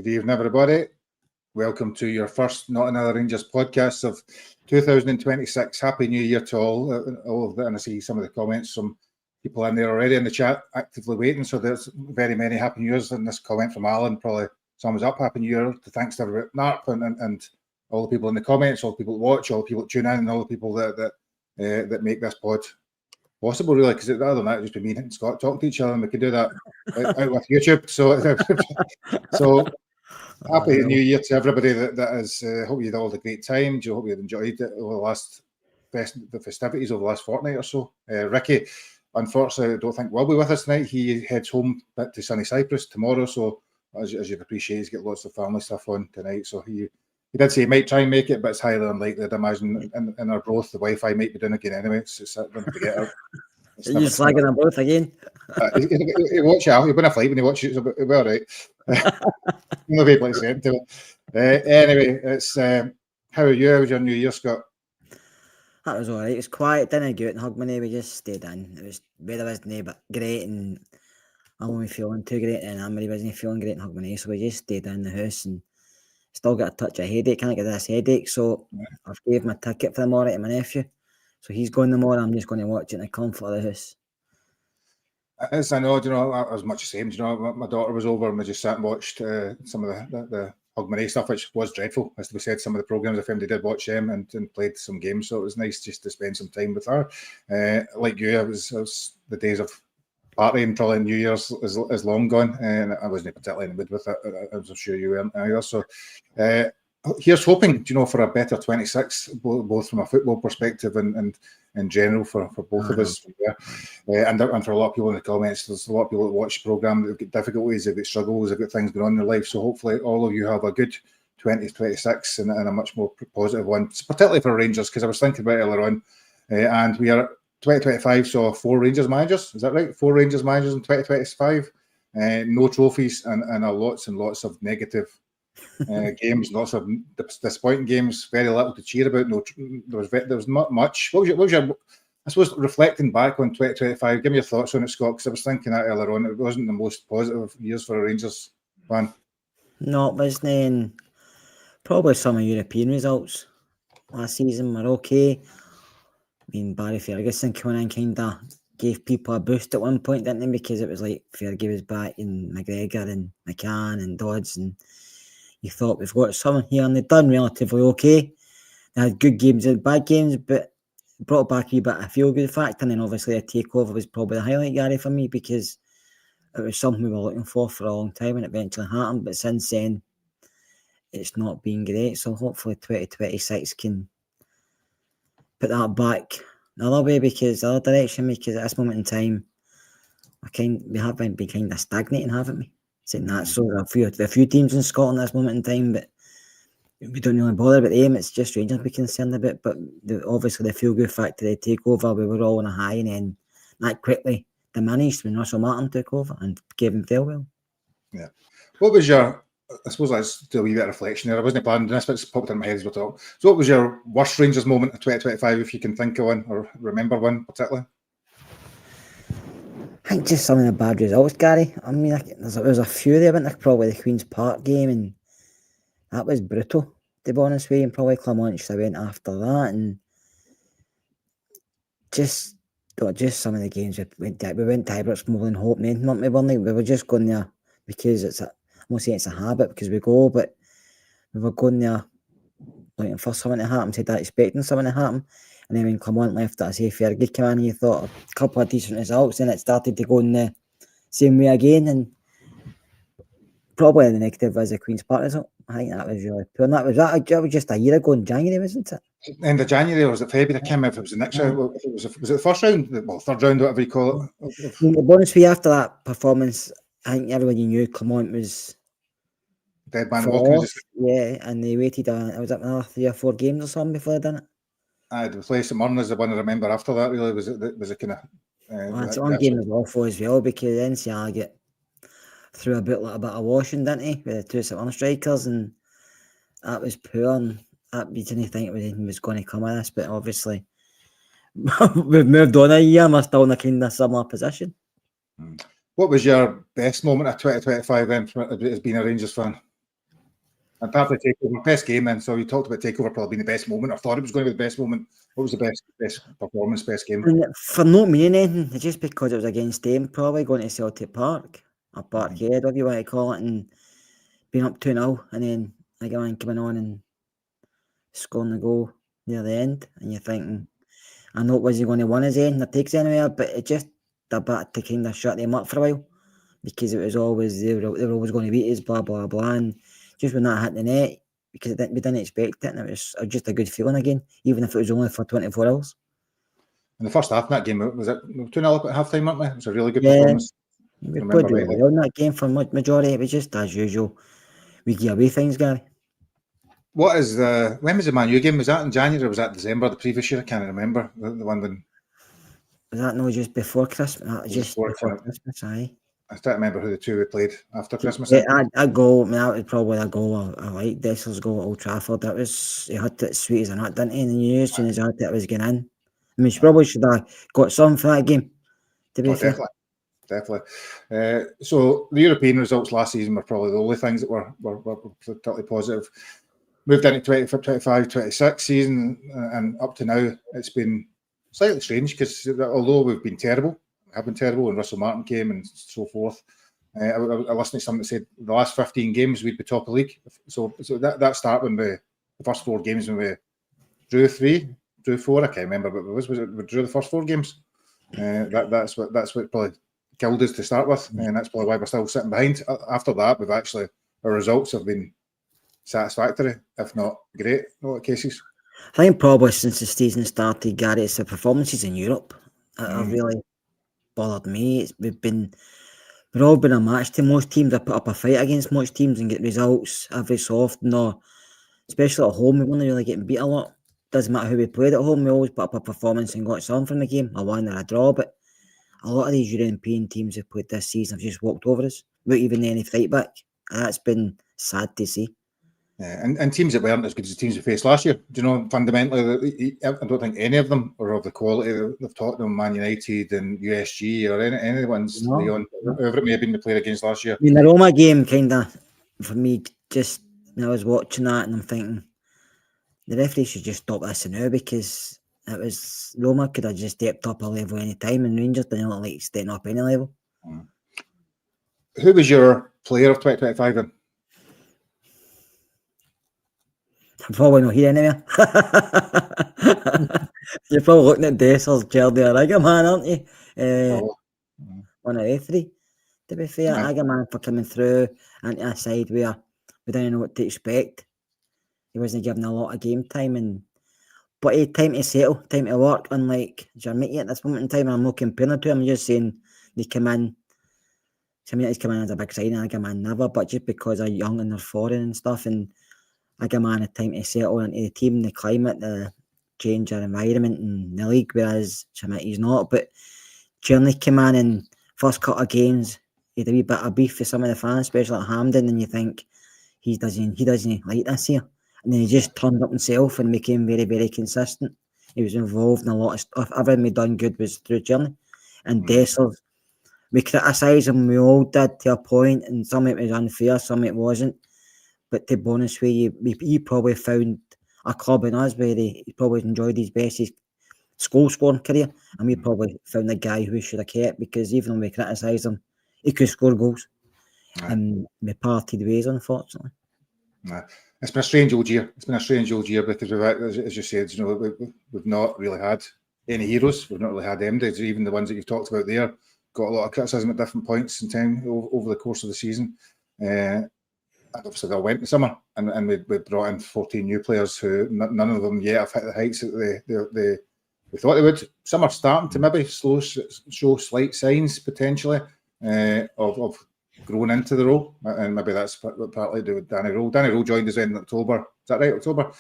Good evening, everybody. Welcome to your first Not Another Rangers podcast of 2026. Happy New Year to all of that. And I see some of the comments from people in there already in the chat actively waiting. So there's very many Happy New Years. And this comment from Alan probably sums up Happy New Year. Thanks to everybody at NARP and all the people in the comments, all the people that watch, all the people that tune in, and all the people that make this pod possible, really, because other than that, just be me and Scott talking to each other, and we could do that out with YouTube. So happy New Year to everybody that is. Hope you had all the great times. Hope you had enjoyed it over the festivities over the last fortnight or so. Ricky, unfortunately, I don't think will be with us tonight. He heads home back to sunny Cyprus tomorrow. So as you'd appreciate, he's got lots of family stuff on tonight. So he did say he might try and make it, but it's highly unlikely. I'd imagine in our both the Wi-Fi might be down again anyway. So don't forget it. Are you slagging them both again? He watch out. He'll be in a flight when he watches it. It'll be all right. No people like saying to it. Anyway, it's how are you? How was your New Year, Scott? That was all right. It was quiet. Didn't go out and hug my neighbour. We just stayed in. It was weather wasn't but great, and I wasn't feeling too great, and Amory wasn't feeling great and hug my neighbour. So we just stayed in the house and still got a touch of headache. Can't get this headache, so I've gave my ticket for tomorrow to my nephew. So he's going tomorrow. I'm just going to watch it in the comfort of the house. As I know, I was much the same. My daughter was over and we just sat and watched some of the Hogmanay stuff, which was dreadful. As we said, some of the programmes, I found they did watch them and played some games. So it was nice just to spend some time with her. Like you, it was the days of partying, probably New Year's is long gone, and I wasn't particularly in the mood with it. I'm sure you weren't either. So here's hoping, for a better 26, both from a football perspective and in general for both of us. And for a lot of people in the comments, there's a lot of people that watch the programme that have got difficulties, they've got struggles, they've got things going on in their life. So hopefully all of you have a good 2026 and a much more positive one, particularly for Rangers, because I was thinking about it earlier on, and we are 2025 saw 4 Rangers managers. Is that right? 4 Rangers managers in 2025. No trophies and lots and lots of negative games, lots of disappointing games, very little to cheer about. There was not much. What was your I suppose, reflecting back on 2025, give me your thoughts on it, Scott, because I was thinking that earlier on, it wasn't the most positive years for a Rangers fan. No, it wasn't. Probably some of European results last season were okay. I mean, Barry Ferguson coming in kind of gave people a boost at one point, didn't he? Because it was like Fergie was back and McGregor and McCann and Dodds, and you thought we've got someone here, and they've done relatively okay. They had good games and bad games, but brought back a wee bit of feel-good factor, and then obviously a takeover was probably the highlight, Gary, for me, because it was something we were looking for a long time, and it eventually happened. But since then, it's not been great. So hopefully 2026 can put that back another way, because the other direction, because at this moment in time, we have been kind of stagnating, haven't we? Saying that, so there are a few teams in Scotland at this moment in time, but we don't really bother about them. It's just Rangers we're concerned about. But obviously the feel-good factor, they take over. We were all on a high, and then that quickly diminished when Russell Martin took over and Kevin Thelwell. Yeah. What was your, I suppose let's do a wee bit of reflection there. I wasn't planning this, but it's popped in my head as we talk. So what was your worst Rangers moment of 2025, if you can think of one or remember one particularly? I think just some of the bad results, Gary. I mean, there was a few there. I went to probably the Queen's Park game, and that was brutal, to be honest with you. And probably Clermont I went after that, and just some of the games we went to Ibrox more than hope, man. Not me, we were just going there because I'm not saying it's a habit because we go, but we were going there looking for something to happen, said that expecting something to happen. And then when Clermont left, I say Fergie came in, and you thought a couple of decent results, and it started to go in the same way again. And probably the negative was the Queen's Park result. I think that was really poor. And that was just a year ago in January, wasn't it? End of January, or was it February? I can't remember if it was the next round. Was it the first round? Well, third round, whatever you call it. The bonus fee after that performance, I think everybody knew Clermont was dead man walking. Yeah, and they waited was it another 3 or 4 games or something before they done it? The place at Murn is the one I remember after that, really, was a kind of... That's one game was awful as well, because NCR get threw a bit of washing, didn't he, with the 2 St. strikers, and that was poor, and we didn't think anything was going to come of this, but obviously we've moved on a year and we're still in a kind of similar position. What was your best moment of 2025 then, as being a Rangers fan? And apart from Takeover, best game, and so you talked about Takeover probably being the best moment, or thought it was going to be the best moment. What was the best performance, best game? And for not meaning anything, just because it was against them, probably going to Celtic Park or Parkhead, whatever you want to call it, and being up 2-0, and then again coming on and scoring the goal near the end, and you're thinking, I know it wasn't going to win his end or takes anywhere, but it just a bit to kind of shut them up for a while, because it was always they were always going to beat us, blah blah blah, and just when that hit the net, because we didn't expect it, and it was just a good feeling again, even if it was only for 24 hours. In the first half in that game, was it 2-0 up at half time, weren't we? It was a really good Yeah, performance. we played really well in that game for majority. It was just as usual. We give away things, Gary. What is when was the Man U game? Was that in January or was that December the previous year? I can't remember. The one when. Was that no just before Christmas? Just before Christmas, aye. I can't remember who the two we played after Christmas. Yeah, that goal, that was probably a goal I like. Dessel's goal at Old Trafford. That was, he had it sweet as a nut, didn't he? And he knew as soon as he had it was going in. I mean, she probably should have got some for that game, to be fair. Definitely. So the European results last season were probably the only things that were totally positive. Moved into 25-26 season, and up to now, it's been slightly strange because although we've been terrible, when Russell Martin came and so forth, I listened to something that said the last 15 games we'd be top of the league. So that start when the first 4 games when we drew 4, I can't remember, but was it we drew the first 4 games? That's what probably killed us to start with, and that's probably why we're still sitting behind. After that, our results have been satisfactory, if not great, in a lot of cases. I think probably since the season started, Gary, it's the performances in Europe that have really bothered me. We've all been a match to most teams. I put up a fight against most teams and get results every so often, or especially at home, we weren't really getting beat a lot. Doesn't matter who we played at home, we always put up a performance and got something from the game, a win or a draw. But a lot of these European teams who've played this season have just walked over us without even any fight back. And that's been sad to see. Yeah, and teams that weren't as good as the teams we faced last year. Do you know, fundamentally, I don't think any of them are of the quality of Tottenham, Man United, and USG, or any of the ones, Leon, whoever it may have been to play against last year. I mean, the Roma game, kind of, for me, just I was watching that and I'm thinking, the referee should just stop this now, because it was Roma could have just stepped up a level any time, and Rangers didn't look like stepping up any level. Who was your player of 2025 then? I'm probably not here anyway. You're probably looking at Dessers, Jeldy, or Agaman, aren't you? One of the 3. To be fair, Agaman for coming through into a side where we didn't know what to expect. He wasn't given a lot of game time, but he had time to settle, time to work, unlike Jermiti at this moment in time. I'm not comparing to him, I'm just saying they come in. Jermiti's come in as a big signing, Agaman never, but just because they're young and they're foreign and stuff, and Agaman had time to settle into the team, the climate, the change of environment in the league, whereas Jermiti's not. But Journey came in and first couple of games, he had a wee bit of beef with some of the fans, especially at Hampden, and you think he doesn't like this here. And then he just turned up himself and became very, very consistent. He was involved in a lot of stuff. Everything we done good was through Journey. And Dessers, we criticised him, we all did to a point, and some of it was unfair, some of it wasn't. But to be honest with you, he probably found a club in us where he probably enjoyed his best goal scoring career, and we probably found a guy who we should have kept, because even though we criticised him, he could score goals. And we parted ways, unfortunately. It's been a strange old year. Because we've, as you said, you know, we've not really had any heroes. We've not really had them. Even the ones that you've talked about there got a lot of criticism at different points in time over the course of the season. And obviously they all went in the summer, and we brought in 14 new players who none of them yet have hit the heights that we thought they would. Some are starting to maybe show slight signs potentially of growing into the role, and maybe that's partly to do with Danny Rowe. Danny Rowe joined us in October. Is that right, October?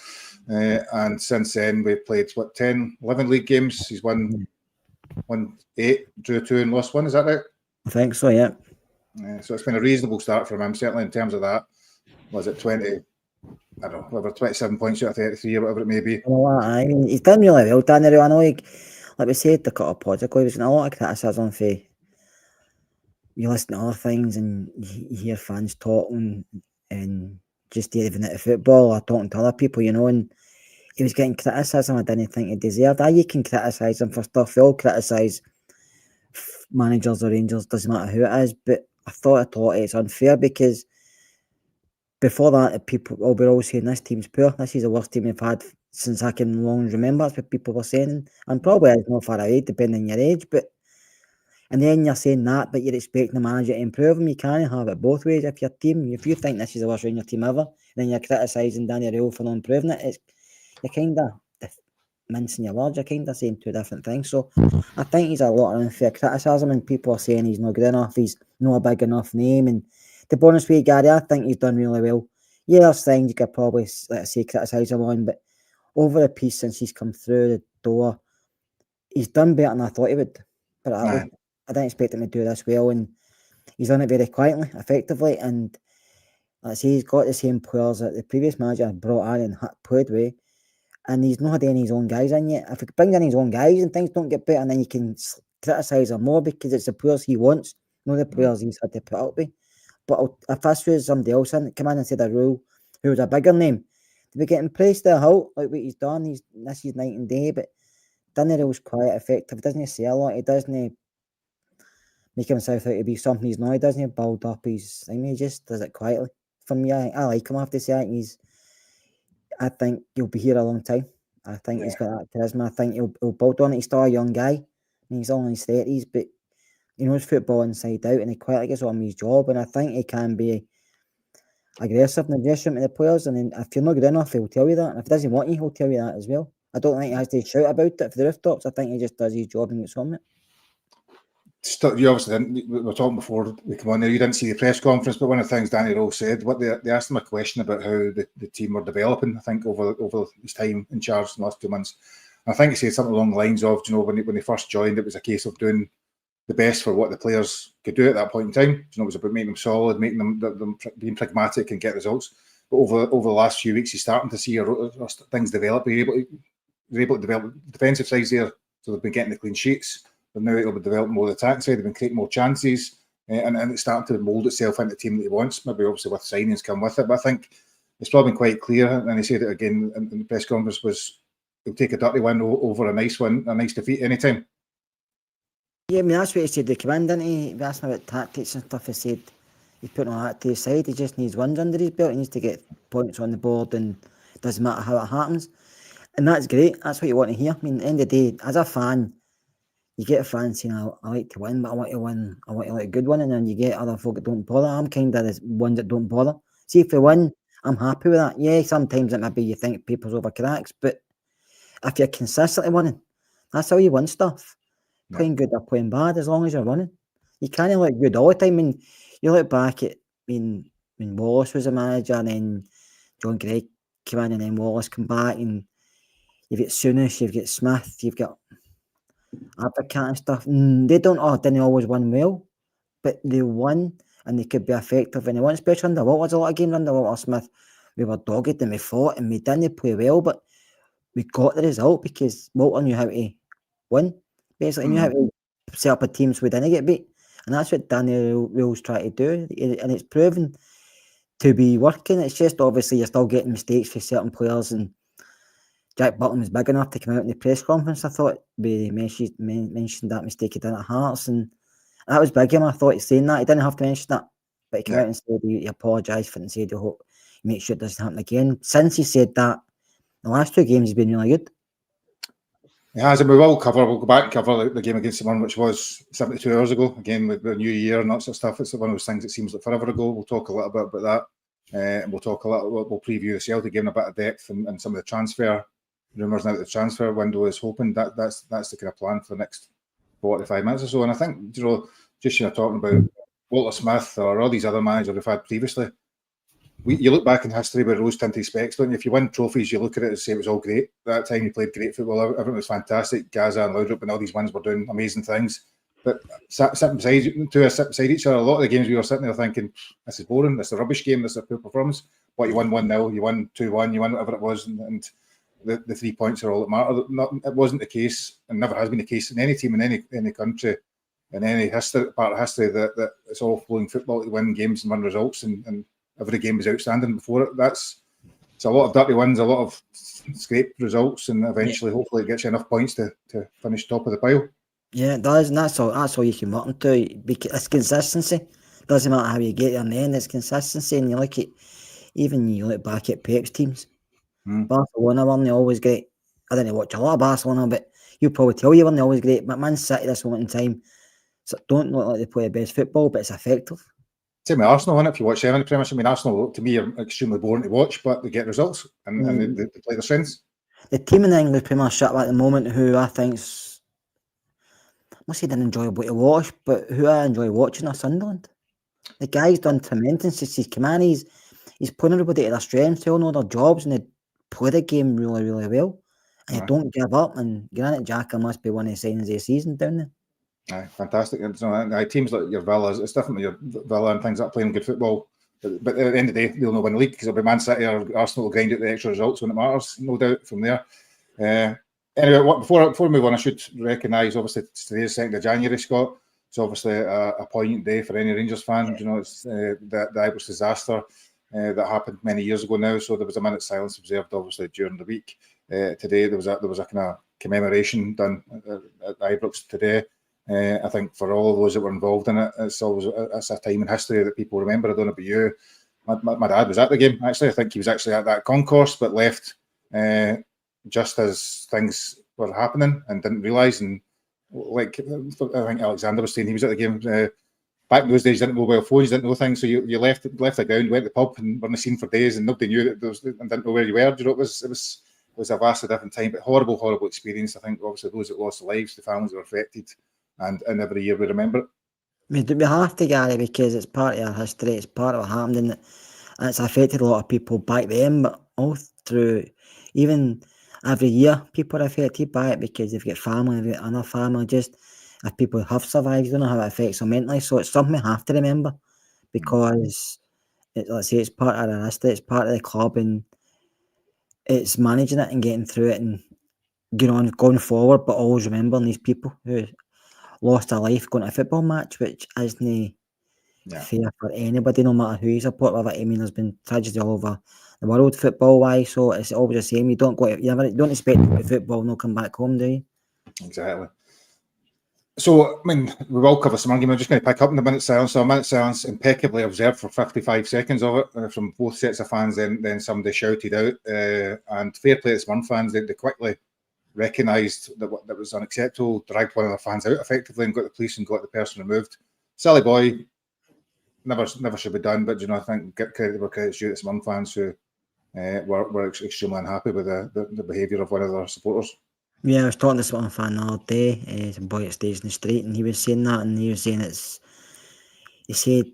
And since then we've played 11 league games. He's won 8, drew 2 and lost 1. Is that right? I think so, yeah. So it's been a reasonable start from him, certainly in terms of that. Was it 20? I don't know, whatever, 27 points out of 33 or whatever it may be. I mean, he's done really well, Danny Rowe. I know, like we said, the cut of pods ago, he was getting a lot of criticism for. You listen to other things and you hear fans talking and just even at the football or talking to other people, you know, and he was getting criticism I didn't think he deserved. You can criticise him for stuff. We all criticise managers or Rangers, doesn't matter who it is, but I thought it's unfair because before that, people were always saying this team's poor. This is the worst team we've had since I can long remember. That's what people were saying. And probably it's not far away, depending on your age. And then you're saying that, but you're expecting the manager to improve them. You can't have it both ways. If you think this is the worst Rangers team ever, then you're criticising Daniel for not improving it. You're kind of mincing your words. You're kind of saying two different things. So I think he's a lot of unfair criticism, and people are saying he's not good enough. He's not a big enough name, and to be honest with you, Gary, I think he's done really well. Yeah, there's things you could probably, let's say, criticise him on, but over the piece since he's come through the door, he's done better than I thought he would. But I didn't expect him to do this well, and he's done it very quietly, effectively, and let's say he's got the same players that the previous manager brought in and played with, and he's not had any of his own guys in yet. If he brings in his own guys and things don't get better, then you can criticise him more because it's the players he wants, not the players he's had to put up with. But if this was somebody else in, come in and said a rule who was a bigger name, to be getting praised to a halt like what he's done, this is night and day, but Daniel's quite effective. Doesn't say a lot. He doesn't make himself out to be something he's not. He doesn't build up his thing. He just does it quietly. For me, I like him. I have to say, I think he'll be here a long time. I think he's got that charisma. I think he'll build on it. He's still a young guy. He's only in his 30s, but he knows football inside out, and he quietly gets on with his job. And I think he can be aggressive in the dressing room to the players. And then if you're not good enough, he'll tell you that. And if he doesn't want you, he'll tell you that as well. I don't think he has to shout about it for the rooftops. I think he just does his job and gets on with it. You obviously didn't. We were talking before we come on there. You didn't see the press conference, but one of the things Danny Rose said, what they asked him a question about how the team were developing. I think over his time in charge in the last 2 months, and I think he said something along the lines of, when they first joined, it was a case of doing the best for what the players could do at that point in time. It was about making them solid, making them being pragmatic and get results. But over the last few weeks, he's starting to see things develop. They're able to develop defensive sides there, so they've been getting the clean sheets. But now it'll be developing more the attack side. They've been creating more chances, and it's starting to mould itself into the team that he wants. Maybe obviously with signings come with it, but I think it's probably been quite clear. And he said it again in the press conference: was he'll take a dirty win over a nice win, a nice defeat anytime. Yeah, I mean that's what he said. They come in, didn't he? He asked him about tactics and stuff. He said he's putting all that to his side. He just needs wins under his belt. He needs to get points on the board, and it doesn't matter how it happens. And that's great. That's what you want to hear. I mean, at the end of the day, as a fan, you get a fan saying, I like to win, but I want to win. I want to like a good one. And then you get other folk that don't bother. I'm kind of the ones that don't bother. See, if we win, I'm happy with that. Yeah, sometimes it maybe you think people's over cracks, but if you're consistently winning, that's how you win stuff. Playing good or playing bad, as long as you're winning. You can't look good all the time. I mean, you look back at when Wallace was a manager, and then John Gregg came in, and then Wallace come back, and you've got Souness, you've got Smith, you've got Advocat and stuff. They didn't always win well, but they won, and they could be effective. And they won, especially under Walter's a lot of games under Walter Smith. We were dogged and we fought and we didn't play well, but we got the result because Walter knew how to win. Basically, knew how to set up a team so we didn't get beat. And that's what Daniel Rose tried to do. And it's proven to be working. It's just obviously you're still getting mistakes for certain players, and Jack Butland was big enough to come out in the press conference. I thought we mentioned that mistake he done at Hearts, and that was big of him. I thought he's saying that. He didn't have to mention that, but he came out and said he apologised for it and said he hope he makes sure it doesn't happen again. Since he said that, the last 2 games he's been really good. He has, and we'll go back and cover the game against someone which was 72 hours ago. Again, with the new year and that sort of stuff. It's one of those things that seems like forever ago. We'll talk a little bit about that. And we'll preview the Celtic game in a bit of depth and some of the transfer rumours now that the transfer window is open. That's the kind of plan for the next 45 minutes or so. And I think, just talking about Walter Smith or all these other managers we've had previously, you look back in history with rose-tinted specs, don't you? If you win trophies, you look at it and say it was all great. That time you played great football, everything was fantastic. Gaza and Laudrup and all these wins were doing amazing things. But sitting beside each other, a lot of the games we were sitting there thinking, this is boring, this is a rubbish game, this is a poor performance. But you won 1-0, you won 2-1, you won whatever it was, and the 3 points are all that matter. It wasn't the case, and never has been the case in any team in any country, in any part of history, that it's all flowing football to win games and win results and every game was outstanding before it. It's a lot of dirty wins, a lot of scraped results, and eventually, hopefully, it gets you enough points to finish top of the pile. Yeah, it does, and that's all you can work into. Because it's consistency. Doesn't matter how you get there in the end, it's consistency. And you look back at Pep's teams. Barcelona weren't always great. I didn't watch a lot of Barcelona, but you'll probably tell you weren't always great. But Man City this moment in time, so don't look like they play the best football, but it's effective. Same with Arsenal, innit? If you watch them in the Premiership, I mean, Arsenal to me are extremely boring to watch, but they get results and they play their strengths. The team in the English Premiership at the moment, who I think's, I must say, didn't enjoyable to watch, but who I enjoy watching are Sunderland. The guy's done tremendous since he's come in. He's putting everybody to their strengths, they all know their jobs, and they play the game really, really well. And they don't give up. And Granit Xhaka must be one of the signs of the season down there. Aye, fantastic. And so, teams like your Villas, it's different with your Villa and things like playing good football. But at the end of the day, they'll not win the league because it'll be Man City or Arsenal will grind out the extra results when it matters, no doubt, from there. Anyway, before we move on, I should recognise, obviously, today's 2nd of January, Scott. It's obviously a poignant day for any Rangers fan. You know, it's the Ibrox disaster that happened many years ago now. So there was a minute's silence observed, obviously, during the week. Today, there was a kind of commemoration done at Ibrox today. I think for all of those that were involved in it, it's a time in history that people remember. I don't know about you. My dad was at the game, actually. I think he was actually at that concourse, but left just as things were happening and didn't realise. And like I think Alexander was saying, he was at the game. Back in those days, you didn't know mobile phones, you didn't know things, so you left the ground, went to the pub, and were in the scene for days, and nobody knew that there was, and didn't know where you were. You know, it was a vastly different time, but horrible experience. I think obviously those that lost their lives, the families were affected. And every year we remember it. We have to, Gary, because it's part of our history, it's part of what happened, and it's affected a lot of people back then, but all through, even every year, people are affected by it because they've got family, they've got another family. Just if people have survived, you don't know how it affects them mentally. So it's something we have to remember because, let's say, it's part of our history, it's part of the club, and it's managing it and getting through it and going forward, but always remembering these people who lost their life going to a football match, which isn't fair for anybody, no matter who you support with it. I mean, there's been tragedy all over the world football-wise, so it's always the same. You don't expect to play football and not come back home, do you? Exactly. So, I mean, we will cover some argument. I'm just going to pick up in the minute silence. So, a minute silence impeccably observed for 55 seconds of it from both sets of fans. Then somebody shouted out, and fair play to some fans. They quickly recognised that was unacceptable, dragged one of the fans out effectively and got the police and got the person removed. Silly boy, never should be done, but I think get credit where credit's due to some fans who were extremely unhappy with the behaviour of one of their supporters. Yeah, I was talking to one fan the other day, some boy that stays in the street, and he was saying that, and he was saying he said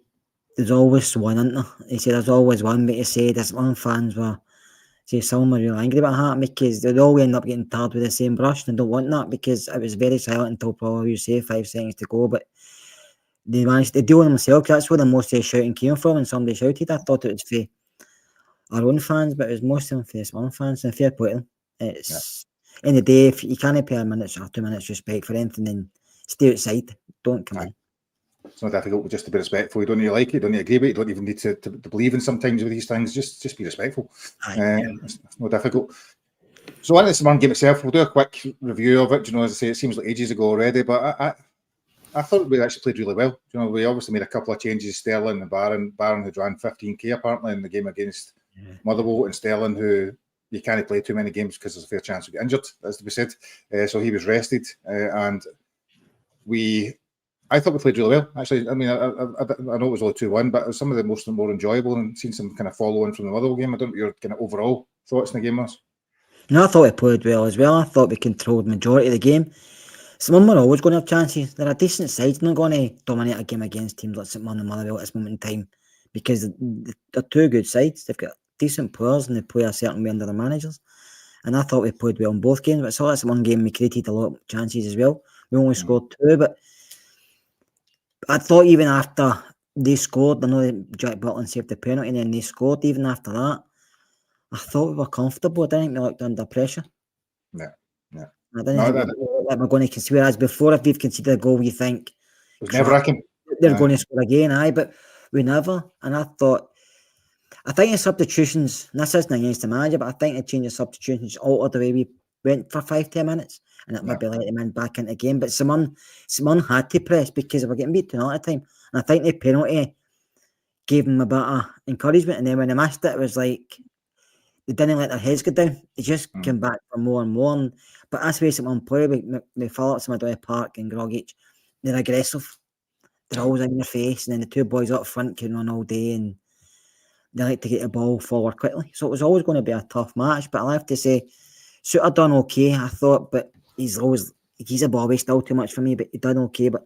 there's always one, isn't there? He said there's always one, but he said there's one fans were, some were really angry about that because they'd all end up getting tarred with the same brush, and they don't want that because it was very silent until probably 5 seconds to go, but they managed to deal with themselves. That's where the most of the shouting came from, and somebody shouted. I thought it was for our own fans, but it was most of them for the Swan fans, and fair play to them. It's in the day, if you can't pay a minute or 2 minutes respect for anything, then stay outside, don't come in. It's not difficult just to be respectful. You don't need to like it, you don't need to agree with it, you don't even need to believe in sometimes with these things. Just be respectful. It's not difficult. So on this game itself, we'll do a quick review of it. As I say, it seems like ages ago already, but I thought we actually played really well. We obviously made a couple of changes. Sterling and Barron had ran 15k apparently in the game against Motherwell, and Sterling, who you can't play too many games because there's a fair chance to get injured, as to be said. So he was rested, and I thought we played really well. Actually, I mean, I know it was only 2-1, but it was some of the more enjoyable, and seen some kind of follow-on from the Motherwell game. I don't know what your kind of overall thoughts in the game was. No, I thought we played well as well. I thought we controlled the majority of the game. St Mirren are always going to have chances. They're a decent side. They're not going to dominate a game against teams like St Mirren and Motherwell at this moment in time because they're two good sides. They've got decent players and they play a certain way under the managers. And I thought we played well in both games. But I saw that's one game we created a lot of chances as well. We only scored 2, but I thought even after they scored, I know Jack Butland saved the penalty and then they scored. Even after that, I thought we were comfortable. I didn't think we looked under pressure. Yeah. I didn't think we're going to concede. Whereas before, if we've conceded a goal, you think it was never-wracking. They're going to score again, but we never. And I thought I think the substitutions, and this isn't against the manager, but I think the change of substitutions altered the way we went for 5-10 minutes, and it maybe let him in back into the game. But Simon had to press because they were getting beat 2-0 at the time. And I think the penalty gave him a bit of encouragement, and then when they missed it, it was like they didn't let their heads go down. They just came back for more and more. But that's why someone play with Phillips, Midway Park, and Grogic. They're aggressive. They're always in your face, and then the two boys up front can run all day, and they like to get the ball forward quickly. So it was always going to be a tough match. But I have to say, Suter done okay, I thought, but he's a Bobby still too much for me, but he done okay. But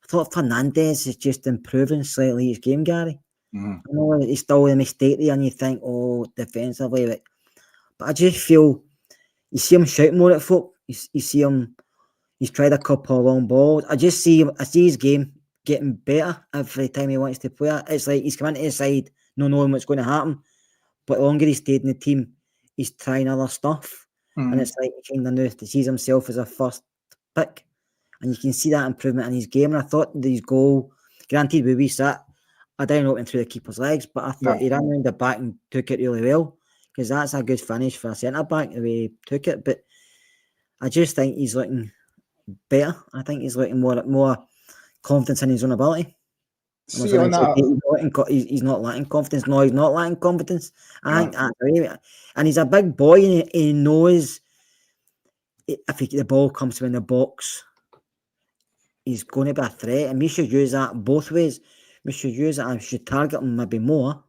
I thought Fernandez is just improving slightly his game, Gary. I know he's still a mistake there, and you think, oh, defensively, but I just feel you see him shout more at folk. You see him. He's tried a couple of long balls. I see his game getting better every time he wants to play it. It's like he's coming to the side, not knowing what's going to happen. But the longer he stayed in the team, he's trying other stuff. And it's like he kind of knows to see himself as a first pick. And you can see that improvement in his game. And I thought his goal, granted, where we sat, I didn't open through the keeper's legs, but I thought he ran around the back and took it really well. Because that's a good finish for a centre-back, the way he took it. But I just think he's looking better. I think he's looking more confidence in his own ability. See, on that, he's not lacking confidence. No, he's not lacking confidence. I think and he's a big boy, and he knows if the ball comes to him in the box, he's going to be a threat, and we should use that both ways. We should use it, and we should target him maybe more,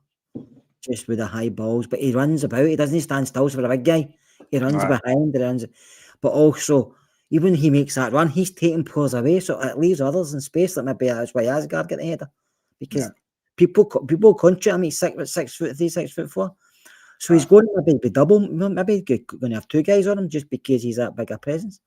just with the high balls. But he runs about. He doesn't stand still for a big guy. He runs behind. He runs, but also, even when he makes that run, he's taking players away, so it leaves others in space. Like maybe that's why Asgard get the header, because people concentrate on me 6'3", 6'4". So he's going to maybe be double. Maybe going to have two guys on him just because he's that big a presence.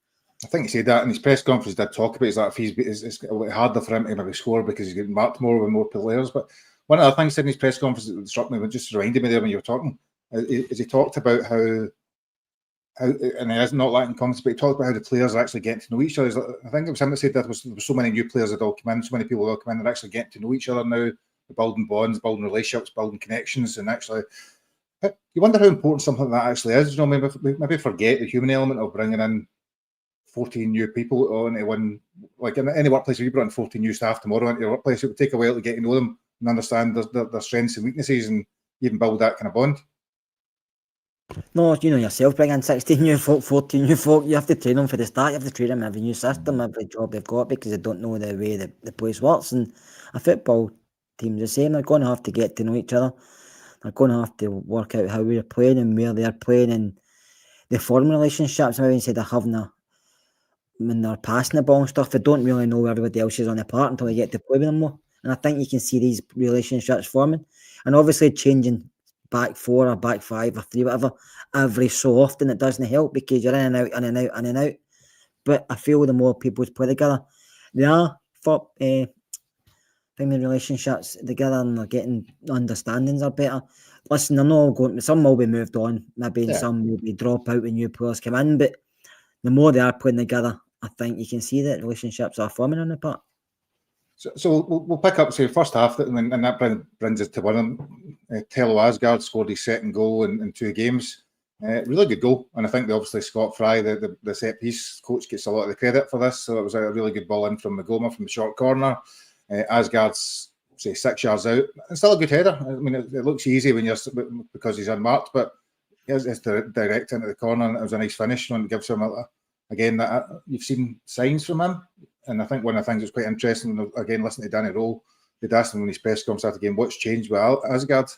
I think he said that in his press conference. Did talk about is that if it's harder for him to maybe score because he's getting marked more with more players. But one of the things he said in his press conference that struck me, just reminded me there when you were talking, is he talked about how and he is not lacking confidence, but he talked about how the players are actually getting to know each other. I think it was him that said that there was so many new players that all come in, so many people that all come in, they're actually getting to know each other now, they're building bonds, building relationships, building connections, and actually, you wonder how important something like that actually is. You know, maybe forget the human element of bringing in 14 new people onto one, like in any workplace, if you brought in 14 new staff tomorrow into your workplace, it would take a while to get to know them and understand their strengths and weaknesses and even build that kind of bond. No, you know yourself, bring in 16 new folk, 14 new folk, you have to train them for the start, you have to train them every new system, every job they've got, because they don't know the way the place works. And a football team's the same, they're going to have to get to know each other, they're going to have to work out how we're playing and where they're playing, and they form relationships. Maybe instead of having when they're passing the ball and stuff, they don't really know where everybody else is on the park until they get to play with them more. And I think you can see these relationships forming, and obviously changing back four or back five or three, whatever, every so often, it doesn't help because you're in and out, in and out, in and out. But I feel the more people play together, they are finding relationships together and they're getting understandings are better. Listen, they're not all going, some will be moved on, maybe, and some maybe drop out when new players come in, but the more they are playing together, I think you can see that relationships are forming on the part. So we'll pick up, say, first half, and that brings us to one. Tello Asgard scored his second goal in 2 games. Really good goal, and I think obviously Scott Fry, the set piece coach, gets a lot of the credit for this. So it was a really good ball in from Magoma from the short corner. Asgard's, say, 6 yards out. It's still a good header. I mean, it looks easy when because he's unmarked, but it's direct into the corner, and it was a nice finish. And it gives him again that you've seen signs from him. And I think one of the things that's quite interesting, again, listening to Danny Rowe, they'd asked him when his press conference after the game, what's changed with Asgard?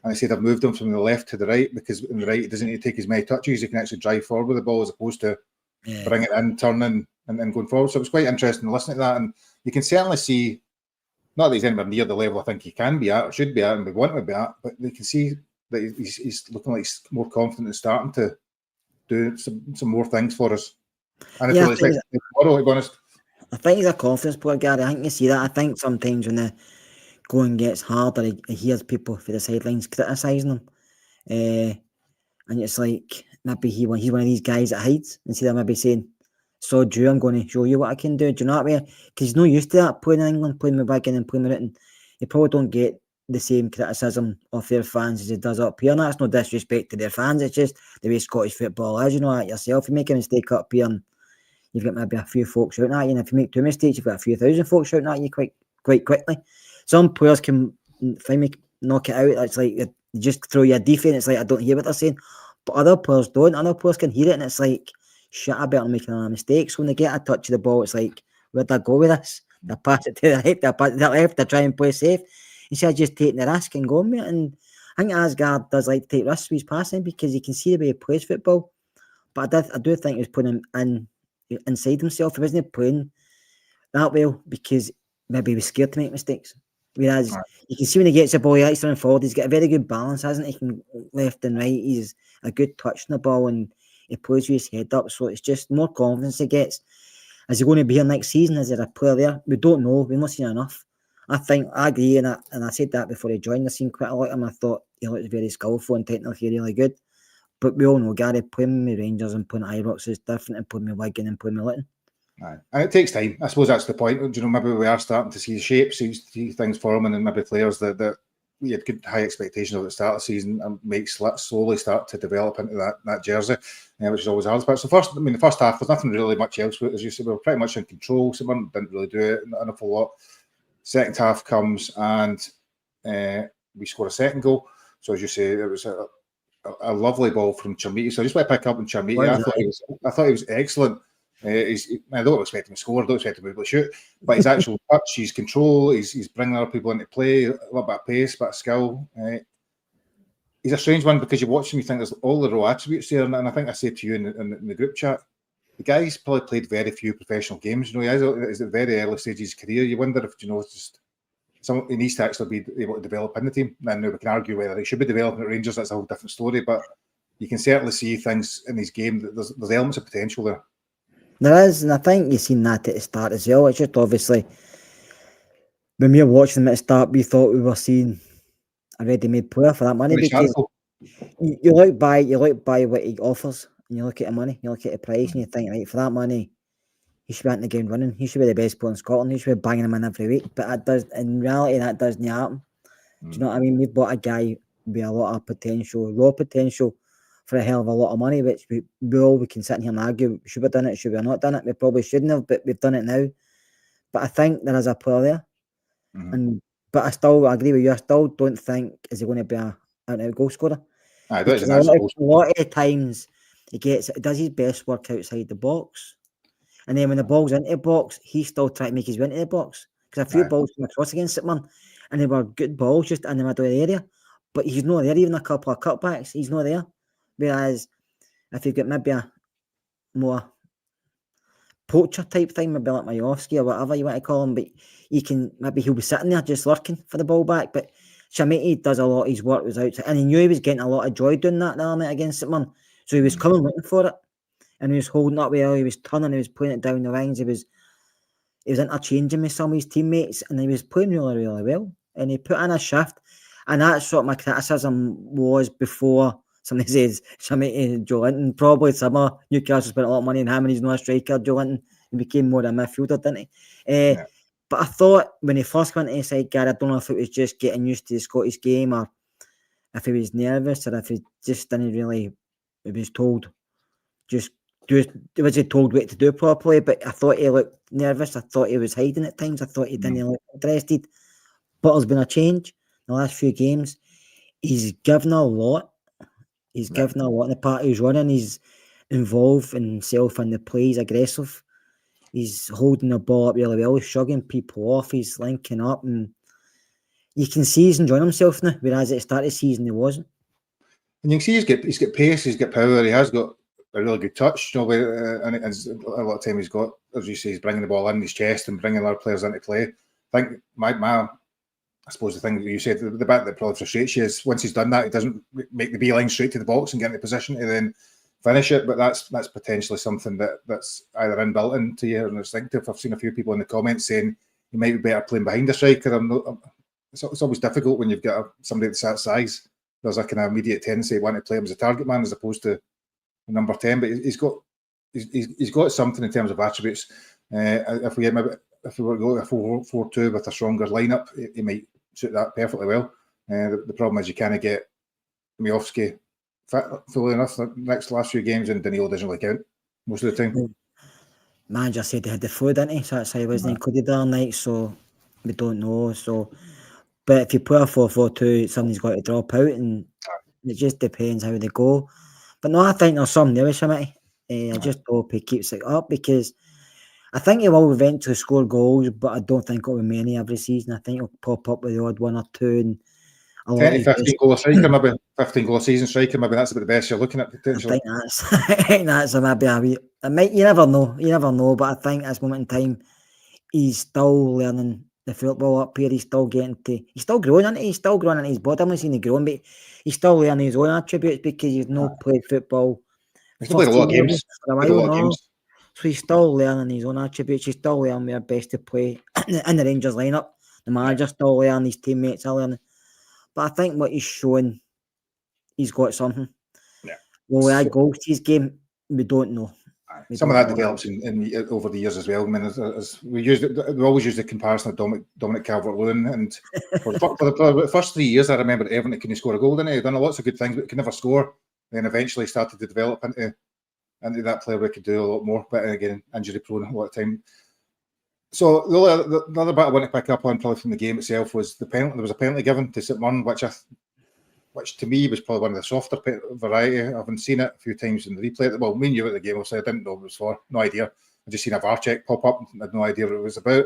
And he said, I've moved him from the left to the right, because in the right, he doesn't need to take as many touches. He can actually drive forward with the ball as opposed to bring it in, turning, and going forward. So it was quite interesting listening to that. And you can certainly see, not that he's anywhere near the level I think he can be at, or should be at, and we want him to be at, but you can see that he's looking like he's more confident and starting to do some more things for us. And I feel it's like tomorrow, to be honest. I think he's a confidence player, Gary. I think you see that. I think sometimes when the going gets harder, he hears people for the sidelines criticising him. And it's like, maybe he's one of these guys that hides instead of maybe saying, so Drew, I'm going to show you what I can do. Do you know what I mean? Because he's not used to that, playing in England, playing with Wigan and playing with Luton. You probably don't get the same criticism of their fans as he does up here. And that's no disrespect to their fans. It's just the way Scottish football is. You know that yourself. You make a mistake up here, and you've got maybe a few folks shouting at you. And if you make 2 mistakes, you've got a few thousand folks shouting at you quite quickly. Some players can finally knock it out. It's like you just throw your defense. It's like I don't hear what they're saying. But other players don't. Other players can hear it, and it's like, shit, I better making a mistake. So when they get a touch of the ball, it's like, where'd I go with this? They pass it to the right, they pass it to the left, they try and play safe. Instead of just taking the risk and going with it. And I think Asgard does like to take risks with his passing because you can see the way he plays football. But I do think he was putting him inside himself. He wasn't playing that well because maybe he was scared to make mistakes. Whereas you can see when he gets the ball, he likes to run forward. He's got a very good balance, hasn't he? He can left and right. He's a good touch on the ball and he plays with his head up. So it's just more confidence he gets. Is he going to be here next season? Is there a player there? We don't know. We've not seen enough. I agree, and I said that before he joined. I seen quite a lot of him. I thought he looked very skillful and technically really good. But we all know Gary playing with Rangers and playing at Ibrox is different than playing with Wigan and playing with Luton. And it takes time. I suppose that's the point. You know, maybe we are starting to see shapes, see things forming, and maybe players that we had good high expectations at the start of the season and might slowly start to develop into that jersey, which is always hard. But so the first half, there's nothing really much else. As you said, we were pretty much in control. Someone didn't really do it an awful lot. Second half comes and we score a second goal. So as you say, it was a lovely ball from Chermiti. So I just want to pick up on Chermiti. I thought he was excellent. I don't expect him to score, I don't expect him to be able to shoot, but his actual touch, his control, he's bringing other people into play, a little bit of pace, a bit of skill. He's a strange one because you watch him, you think there's all the raw attributes there, and I think I said to you in the group chat, the guy's probably played very few professional games. You know, he's at very early stage of his career. You wonder if, you know, just he needs to actually be able to develop in the team. And now we can argue whether he should be developing at Rangers. That's a whole different story. But you can certainly see things in his game that there's elements of potential there. There is, and I think you've seen that at the start as well. It's just obviously when we were watching them at the start, we thought we were seeing a ready-made player for that money. Because you look by what he offers, and you look at the money, you look at the price, and you think, right, for that money, he should be out in the game running. He should be the best player in Scotland. He should be banging him in every week. But in reality, that doesn't happen. Do you know what I mean? We've bought a guy with a lot of potential, raw potential, for a hell of a lot of money, which we can sit here and argue, should we have done it, should we have not done it? We probably shouldn't have, but we've done it now. But I think there is a player there. But I still agree with you. I still don't think is he going to be a out-and-out goal scorer. A lot of times he does his best work outside the box. And then when the ball's into the box, he's still trying to make his way into the box. Because a few balls came across against it, man. And they were good balls just in the middle of the area. But he's not there, even a couple of cutbacks, he's not there. Whereas if you've got maybe a more poacher type thing, maybe like Majowski or whatever you want to call him, but he'll be sitting there just lurking for the ball back. But Chermiti does a lot of his work was outside, and he knew he was getting a lot of joy doing that the other night against it, man. So he was coming looking for it, and he was holding up well, he was turning, he was playing it down the wings, he was interchanging with some of his teammates, and he was playing really, really well. And he put in a shift, and that's what my criticism was before. Somebody says Chermiti, Joe Linton, probably summer. Newcastle spent a lot of money on him, and he's not a striker. Joe Linton, he became more a midfielder, didn't he? But I thought when he first went inside, Gary, I don't know if it was just getting used to the Scottish game, or if he was nervous, or if he just didn't really. He was told, was he told what to do properly? But I thought he looked nervous. I thought he was hiding at times. I thought he didn't look interested. But there's been a change in the last few games. He's given a lot. He's given a lot in the part he's running. He's involved himself in the play. He's aggressive. He's holding the ball up really well. He's shrugging people off. He's linking up. And you can see he's enjoying himself now, whereas at the start of the season he wasn't. And you can see he's got pace, he's got power, he has got a really good touch. You know, and a lot of time he's got, as you say, he's bringing the ball in his chest and bringing other players into play. I think I suppose the thing that you said, the bit that probably frustrates you is once he's done that, he doesn't make the beeline straight to the box and get into position to then finish it. But that's potentially something that's either inbuilt into you or instinctive. I've seen a few people in the comments saying you might be better playing behind a striker. It's always difficult when you've got somebody that's that size. There's a kind of immediate tendency to want to play him as a target man as opposed to number 10. But he's got something in terms of attributes. If we were going a 4-4-2 with a stronger lineup, he might suit that perfectly well. The problem is you kind of get Miofsky fit fully enough the last few games, and Danilo doesn't really count most of the time. Manager said they had the flu, didn't he? So that's why he wasn't included the other night. So we don't know. So, but if you put a 4-4-2, somebody's got to drop out, and it just depends how they go. But no, I think there's something there with Schmidt. I just hope he keeps it up, because I think he will eventually score goals, but I don't think it'll be many every season. I think he'll pop up with the odd one or two, and a lot 10 to 15 goal striker, maybe 15 goal season striker, maybe that's about the best you're looking at potentially. I think that's maybe a wee. You never know. But I think at this moment in time, he's still learning the football up here. He's still growing, isn't he? He's still growing into his body. I'm not saying he's growing, but he's still learning his own attributes, because he's not played football. He's played a lot of games. So he's still learning his own attributes. He's still learning where best to play in the Rangers lineup. The manager's still learning, his teammates are learning. But I think what he's showing, he's got something. Yeah. Will he add goals to his game? We don't know. Some of that develops in over the years as well. I mean, as we always use the comparison of Dominic Calvert-Lewin, and for the first 3 years, I remember Everton couldn't score a goal, didn't he? He'd done lots of good things, but could never score. Then eventually started to develop into that player who could do a lot more, but again, injury prone a lot of time. So the other bit I want to pick up on probably from the game itself was the penalty. There was a penalty given to St Mirren, which to me was probably one of the softer variety. I haven't seen it a few times in the replay. Well, me and you at the game, so I didn't know what it was for. No idea. I just seen a VAR check pop up. I had no idea what it was about.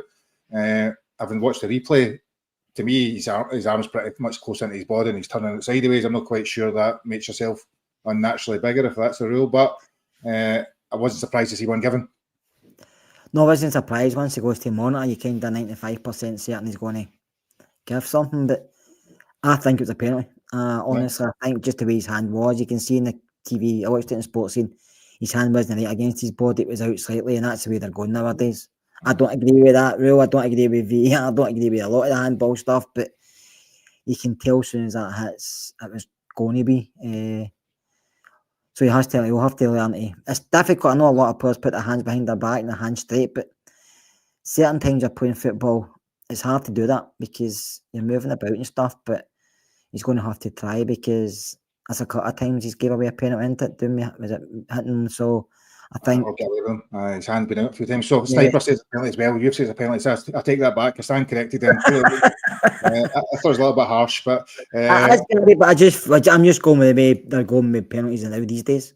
Having watched the replay, to me, his arm's pretty much close into his body and he's turning it sideways. I'm not quite sure that makes yourself unnaturally bigger if that's the rule, but I wasn't surprised to see one given. No, I wasn't surprised. Once he goes to monitor, you kind of 95% certain he's going to give something, but I think it was a penalty. Honestly, I think just the way his hand was, you can see in the TV, I watched it in sports scene, his hand wasn't right against his body, it was out slightly, and that's the way they're going nowadays. I don't agree with that rule, I don't agree with VAR, I don't agree with a lot of the handball stuff, but you can tell as soon as that hits, it was going to be. So he'll have to learn to. It's difficult. I know a lot of players put their hands behind their back and their hands straight, but certain times you're playing football, it's hard to do that because you're moving about and stuff, but he's going to have to try, because as a couple of times he's gave away a penalty, was it hitting? So I think I'll get away with him. His hand's been out a few times. So Sniper says a penalty as well. You've said it's a penalty. So I take that back. I stand corrected. Then I thought it was a little bit harsh, but I'm just going with the way they're going with penalties now these days.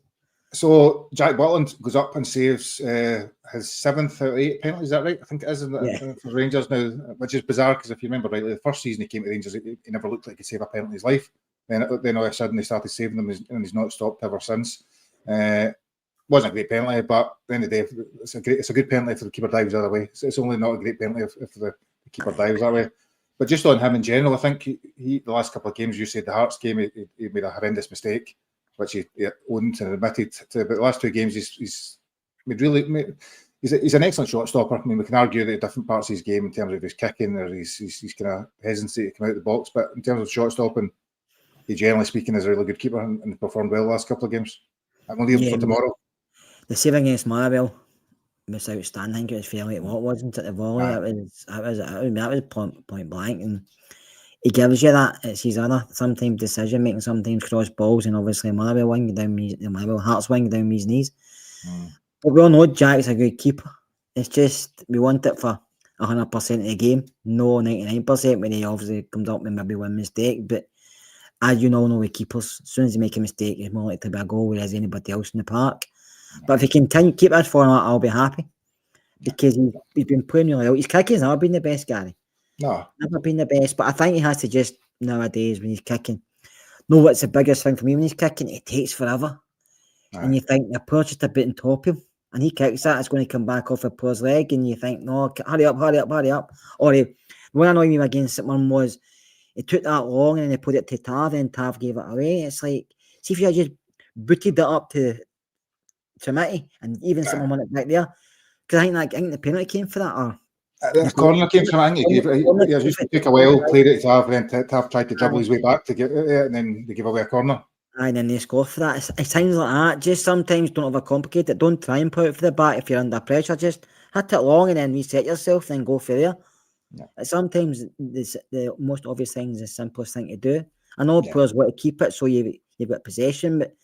So Jack Butland goes up and saves his 7th out of 8 penalties. Is that right? I think it is for Rangers now, which is bizarre because if you remember rightly, the first season he came to Rangers, he never looked like he could save a penalty in his life. Then all of a sudden he started saving them, and he's not stopped ever since. Wasn't a great penalty, but at the end of the day, it's a good penalty if the keeper dives the other way. It's only not a great penalty if the keeper dives that way. But just on him in general, I think he the last couple of games, you said the Hearts game, he made a horrendous mistake, which he owned and admitted to. But the last 2 games, he's an excellent shot stopper. I mean, we can argue that different parts of his game in terms of his kicking or his kind of hesitancy to come out of the box, but in terms of shot stopping, he generally speaking is a really good keeper and performed well the last couple of games. I'm going to leave him for tomorrow. The save against Motherwell was outstanding. I think it was fairly what wasn't it? The volley. That was point blank, and he gives you that. It's his other sometimes decision making, sometimes cross balls, and obviously Motherwell wing down Hearts wing down his knees. But we all know Jack's a good keeper. It's just we want it for 100% of the game, no 99% when he obviously comes up with maybe one mistake. But as you know with keepers, as soon as they make a mistake, it's more likely to be a goal whereas anybody else in the park. But if he can keep that format, I'll be happy because he's been playing really well. His kicking's never been the best, Gary. No, never been the best. But I think he has to just nowadays when he's kicking. Know what's the biggest thing for me when he's kicking? It takes forever, and you think the player's just a bit on top of him, and he kicks that, it's going to come back off a player's leg, and you think, no, hurry up. Or what annoyed me against someone was it took that long, and then they put it to Tav, and Tav gave it away. It's like, see if you had just booted it up to Mitty, and even someone won it back there. Because I think the penalty came for that, or the corner came from. I think he just took a while, played it to Tav, and then Tav tried to dribble his way back to get it, and then they give away a corner. And then they score for that. It's times like that. Just sometimes don't overcomplicate it. Don't try and put it for the back if you're under pressure. Just hit it long and then reset yourself, then go for there. Yeah. Sometimes the most obvious thing is the simplest thing to do. I know Yeah. players want to keep it, so you've got possession, but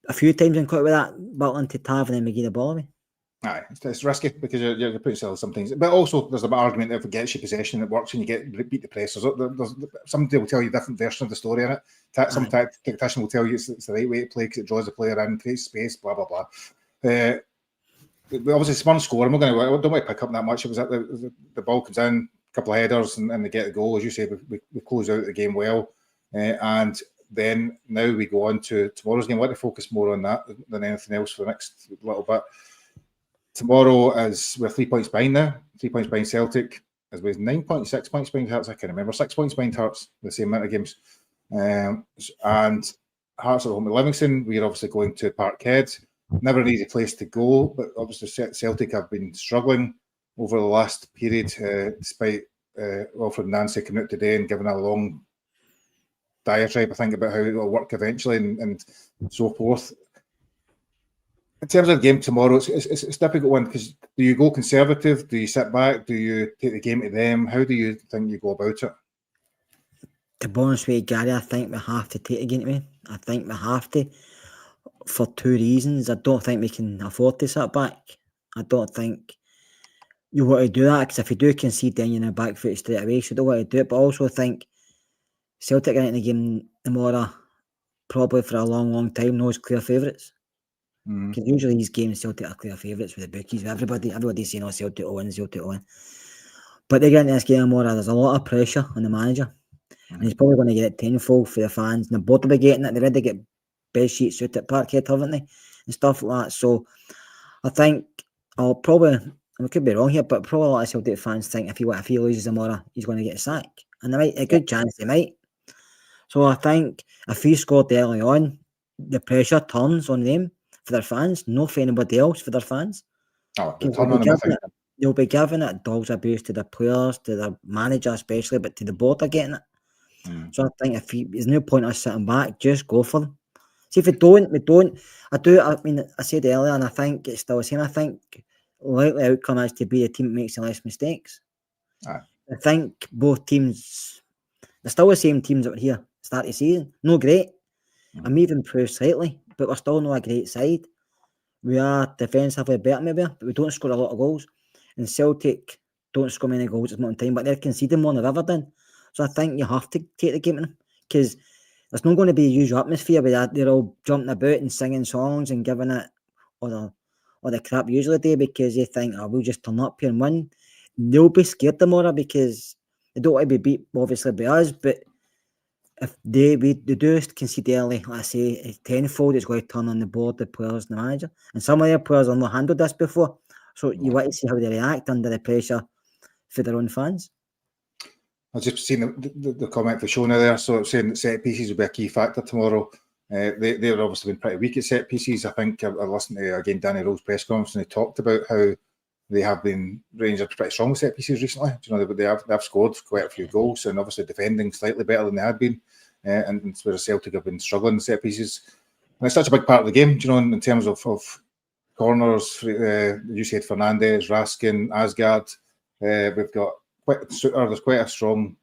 a few times in quite with that, battling to Tav and then McGee the ball away. Aye, it's risky because you're putting yourself in some things. But also, there's an argument that if it gets you possession, it works and you get beat the press. There's somebody will tell you a different version of the story in it. Some tactician will tell you it's the right way to play because it draws the player in, creates space, blah, blah, blah. Obviously, it's one score. I don't want to pick up that much. It was that the ball comes in, a couple of headers, and they get the goal. As you say, we close out the game well. And then now we go on to tomorrow's game. I want to focus more on that than anything else for the next little bit. Tomorrow we're 3 points behind now. 3 points behind Celtic. As with 9 points, 6 points behind Hearts. I can remember 6 points behind Hearts. The same amount of games. And Hearts at home to Livingston. We're obviously going to Parkhead. Never an easy place to go, but obviously Celtic have been struggling over the last period, despite Wilfred Nancy coming out today and giving a long diatribe, I think, about how it'll work eventually and so forth. In terms of the game tomorrow, it's a difficult one because do you go conservative? Do you sit back? Do you take the game to them? How do you think you go about it? To be honest with you, Gary, I think we have to take the game to them. I think we have to for two reasons. I don't think we can afford to sit back. I don't think you want to do that because if you do concede, then you're in the back foot straight away. So you don't want to do it. But I also think Celtic are in the game tomorrow, probably for a long, long time, knows clear favourites. Because usually these games, Celtic are clear favourites with the bookies. Everybody's saying, Celtic will win, Celtic will win. But they get into this game tomorrow, there's a lot of pressure on the manager. And he's probably going to get it tenfold for the fans. And the board will be getting it. They already get bed sheets out at Parkhead, haven't they? And stuff like that. So I think I could be wrong here, but probably a lot of Celtic fans think if he loses tomorrow, he's going to get a sack. And they might, a good chance they might. So I think if he scored early on, the pressure turns on them for their fans, not for anybody else, for their fans. They'll be giving it dogs abuse to the players, to the manager especially, but to the board are getting it. So I think there's no point us sitting back, just go for them. See, if we don't. I said earlier, and I think it's still the same. I think likely outcome is to be the team that makes the less mistakes. I think both teams, they're still the same teams that were here start of the season. No great. I may have improved slightly, but we're still not a great side. We are defensively better maybe, but we don't score a lot of goals. And Celtic don't score many goals at the moment in time, but they're conceding more than they've ever done. So I think you have to take the game to them because there's not going to be the usual atmosphere where they're all jumping about and singing songs and giving it all the crap usually do because they think, we'll just turn up here and win. They'll be scared tomorrow because they don't want to be beat, obviously, by us, but if they do concede early, like I say, tenfold, it's going to turn on the board, the players, and the manager. And some of their players have not handled this before. So you want to see how they react under the pressure for their own fans. I've just seen the comment for Shona there. So it's saying that set pieces will be a key factor tomorrow. They've obviously been pretty weak at set pieces. I think I listened to again Danny Rowe's press conference and he talked about how they have been Rangers pretty strong with set pieces recently. They have scored quite a few goals and obviously defending slightly better than they had been. And whereas Celtic have been struggling in set pieces. And it's such a big part of the game, in terms of corners. You said Fernandes, Raskin, Asgard. We've got there's quite a strong,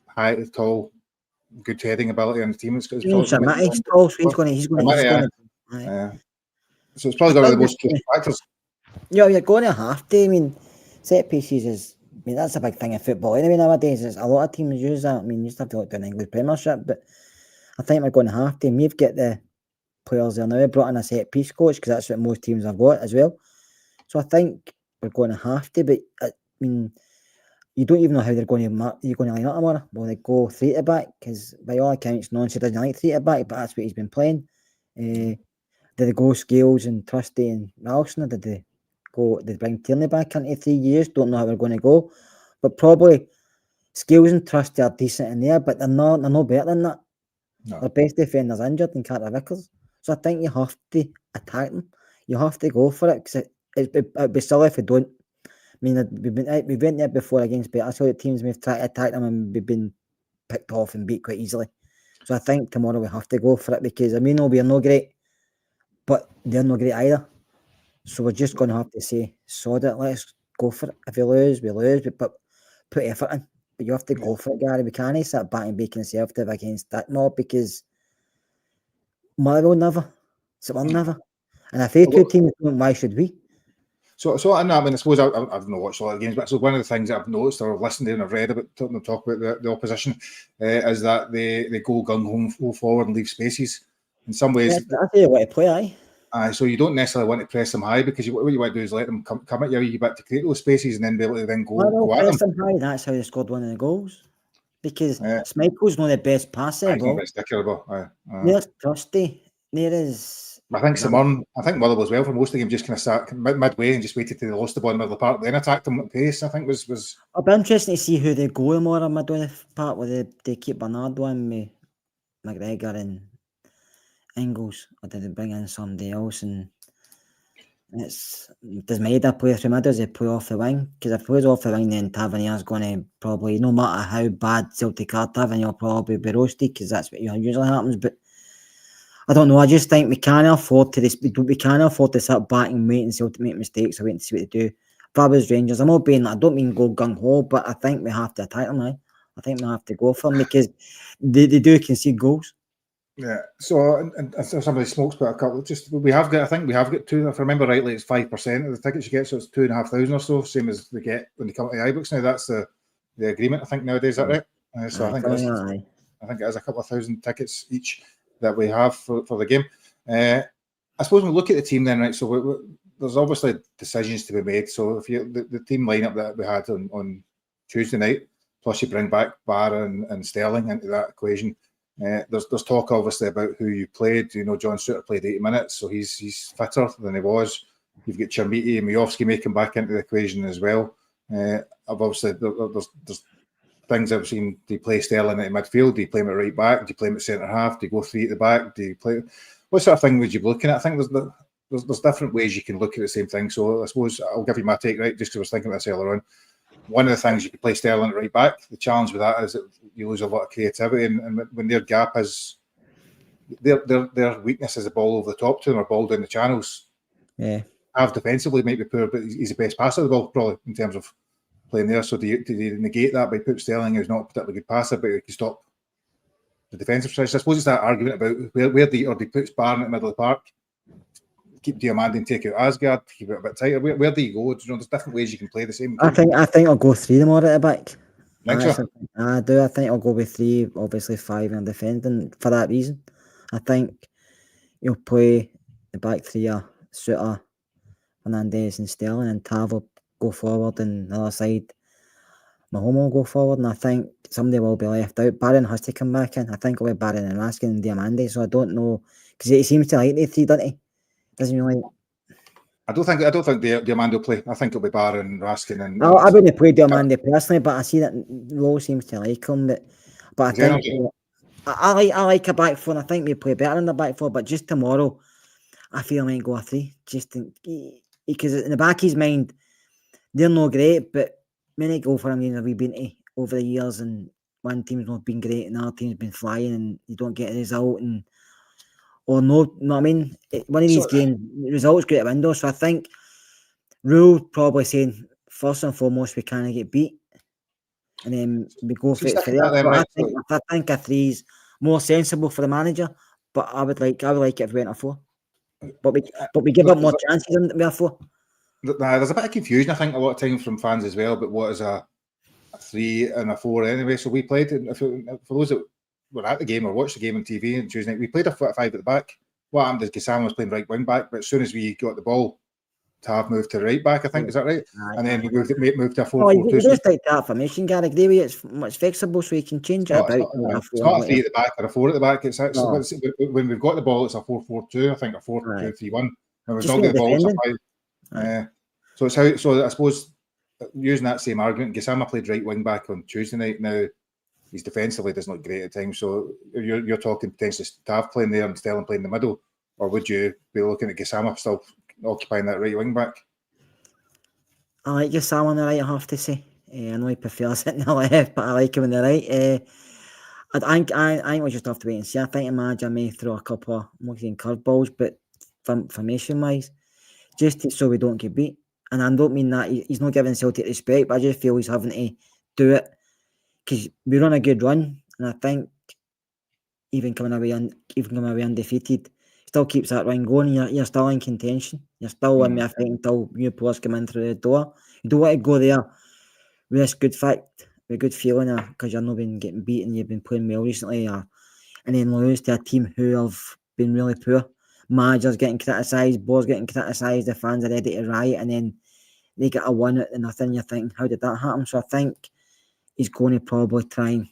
high, tall, good heading ability on the team. He's tall, so he's going to. So it's probably going to be the most key factors. Yeah, you're going to have to. I mean, set pieces that's a big thing in football anyway nowadays. A lot of teams use that. I mean, you just have to look down the English Premiership, but I think we're going to have to. We've got the players there now, brought in a set piece coach because that's what most teams have got as well. So I think we're going to have to. But I mean, you don't even know how you're going to line up tomorrow. Will they go 3 at the back? Because by all accounts, Nonsi doesn't like 3 at the back, but that's what he's been playing. Did they go Scales and Trusty and Ralston, or did they bring Tierney back into 3 years? Don't know how they're going to go. But probably Scales and Trusty are decent in there, but they're no better than that. No. Their best defender's injured in Carter Vickers. So I think you have to attack them. You have to go for it because it'd be silly if we don't. I mean, we've been there before against better Celtic teams. We've tried to attack them and we've been picked off and beat quite easily. So I think tomorrow we have to go for it because we're no great, but they're no great either. So we're just going to have to say, sod it, let's go for it. If we lose, we lose. But put effort in. But you have to go for it, Gary. We can't sit back and be conservative against that mob because Motherwell never. So we'll never. And if they two teams don't, why should we? So I mean, I suppose I've not watched a lot of games, but so one of the things that I've noticed or listened to and I've read about them talk about the opposition is that they go gung ho forward and leave spaces. In some ways, I tell you what to play, so you don't necessarily want to press them high because what you want to do is let them come at you a bit to create those spaces and then be able to then go at them. High, that's how they scored one of the goals. Because Schmeichel's not the best passer. He's not very stickable. There's Trusty. There is. I think Motherwell as well for most of the game just kind of sat midway and just waited till they lost the ball in the middle of the park, then attacked them at pace. I think was. It'll be interesting to see who they go more in middle of the park, whether they keep Bernardo in with McGregor and Ingles, or do they bring in somebody else? And does Maida play through middle? Does he play off the wing? Because if he plays off the wing, then Tavernier's going to probably, no matter how bad Celtic are, Tavernier will probably be roasted because that's what usually happens. But I don't know. I just think we can't afford to sit back and wait until to make mistakes or wait and see what they do. If I was Rangers, I don't mean go gung ho, but I think we have to attack them now. I think we have to go for them because they do concede goals. Yeah. So and somebody smokes, but a couple. I think we have got two. If I remember rightly, it's 5% of the tickets you get, so it's 2,500 or so, same as they get when they come to Ibrox. Now that's the agreement. I think nowadays, is that right? So I think it is a couple of thousand tickets each that we have for the game. I suppose when we look at the team then, right? So there's obviously decisions to be made. So if the team lineup that we had on Tuesday night, plus you bring back Barra and Sterling into that equation, there's talk obviously about who you played. You know, John Suter played 80 minutes, so he's fitter than he was. You've got Chermiti and Majovski making back into the equation as well. Obviously there's things I've seen. Do you play Sterling at midfield? Do you play him at right back? Do you play him at centre half? Do you go three at the back? Do you play? What sort of thing would you be looking at? I think there's different ways you can look at the same thing. So I suppose I'll give you my take, right? Just because I was thinking about this earlier on. One of the things you could play Sterling at right back. The challenge with that is that you lose a lot of creativity, and when their gap is their weakness is the ball over the top to them or ball down the channels. Yeah, Half defensively might be poor, but he's the best passer of the ball probably in terms of playing there. So do you negate that by putting Sterling, who's not a particularly good passer, but he can stop the defensive side? So I suppose it's that argument about where do you put Barron in the middle of the park, keep Diamandi and take out Asgard, keep it a bit tighter. Where do you go? There's different ways you can play the same game. I think I'll go three them all at the back. I do. I think I'll go with three, obviously 5 in defending for that reason. I think you'll play the back three are Suter, Fernandez and Sterling, and Tav will go forward, and the other side Mahomes will go forward, and I think somebody will be left out. Barron has to come back in. I think it'll be Barron and Raskin and Diamandi, so I don't know, because he seems to like the three, doesn't he? Doesn't really. I don't think Diamandi will play. I think it'll be Barron and Raskin and. I wouldn't play Diamandi personally, but I see that Rowe seems to like him. But I think I like a back four, and I think we play better in the back four. But just tomorrow, I feel I might go a three, just because in the back of his mind, they're not great, but many go for him. We've been over the years, and one team's not been great, and another team's been flying, and you don't get a result, or no, you know what I mean? One of these games, results go out the window. So I think Rule probably saying first and foremost we can't get beat, and then we go for that. I think a three's more sensible for the manager, but I would like it if we went a 4. But we give up more chances than we are 4. There's a bit of confusion, I think, a lot of times from fans as well, but what is a 3 and a 4 anyway. So we played, for those that were at the game or watched the game on TV on Tuesday night, we played a 5 at the back. What happened is Gassama was playing right wing back, but as soon as we got the ball, Tav moved to right back, I think, is that right? And then we moved to a 4-4-2. You just like that formation, Gary. Agree it's much flexible, so you can change it about. It's not a 3 at the back or a 4 at the back. It's actually when we've got the ball, it's a 4-4-2. I think a 4-2-3-1. And we've not got the ball, it's a 5. So I suppose using that same argument, Gassama played right wing back on Tuesday night. Now he's defensively doesn't look great at times. So you're talking potentially Tav playing there and Sterling playing in the middle, or would you be looking at Gassama still occupying that right wing back? I like Gassama on the right, I have to say. I know he prefers sitting on the left, but I like him on the right. I think we just have to wait and see. I think the manager may throw a couple of curveballs, but formation wise, just so we don't get beat. And I don't mean that he's not giving Celtic respect, but I just feel he's having to do it, because we're on a good run, and I think even coming away undefeated, still keeps that run going. You're still in contention. You're still in there fighting until new players come in through the door. You don't want to go there with this good feeling, because you're not been getting beaten. You've been playing well recently, and then lose to a team who have been really poor. Managers getting criticised, boards getting criticised, the fans are ready to riot, and then they get a win and nothing. You're thinking, how did that happen? So I think he's going to probably try and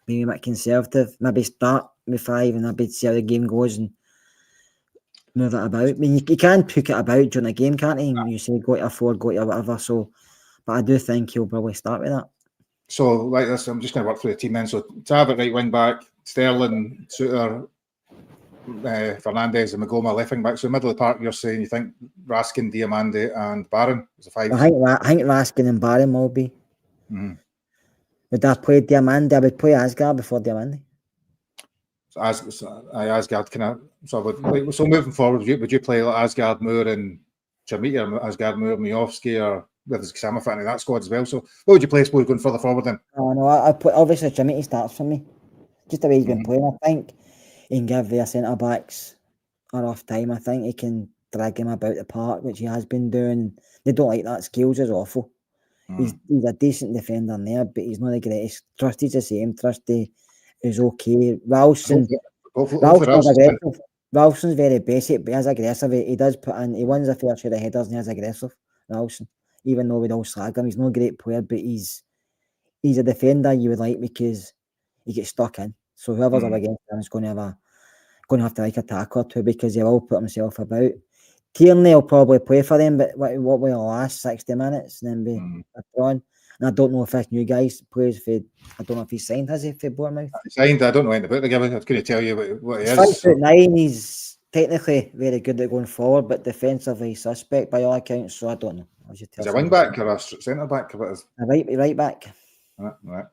be a bit conservative, maybe start with 5 and maybe see how the game goes and move it about. I mean, you can pick it about during a game, can't you? You say go to a 4, go to whatever. So, but I do think he'll probably start with that. So, like this, I'm just going to work through the team then. So, Tav at right wing back, Sterling, Suter, Fernandez and Magoma left wing back. So middle of the park, you're saying you think Raskin, Diamande and Barron is a 5? I think Raskin and Barron will be. Would I play Diamande? I would play Asgard before Diamande. So Asgard kind of. So moving forward, would you play like Asgard, Moore and Jamiti, or Asgard, Moore, Miovski, or with Sama fit into that squad as well? So what would you play, I suppose, going further forward then? Oh no, I put obviously Jamiti starts for me. Just the way he's been playing, I think he can give their centre backs a rough time. I think he can drag him about the park, which he has been doing. They don't like that. Skills is awful. He's a decent defender in there, but he's not the greatest. Trusty's the same. Trusty is okay. Ralston's aggressive. Ralston's very basic, but he's aggressive. He does put in. He wins a fair share of headers, and he's aggressive. Ralston, even though we all slag him, he's not a great player, but he's a defender you would like because he gets stuck in. So whoever's up against him is going to have to like a tackle or two because he will put himself about. Tierney will probably play for them, but what will last 60 minutes and then be withdrawn. And I don't know if this new guy plays for. I don't know if he's signed, has he, for Bournemouth? Signed. I don't know anything about the guy. I couldn't tell you what he is. 5'9", he's technically very good at going forward, but defensively he's suspect by all accounts. So I don't know. Is he a wing back or a centre back? What is? A right back. Right.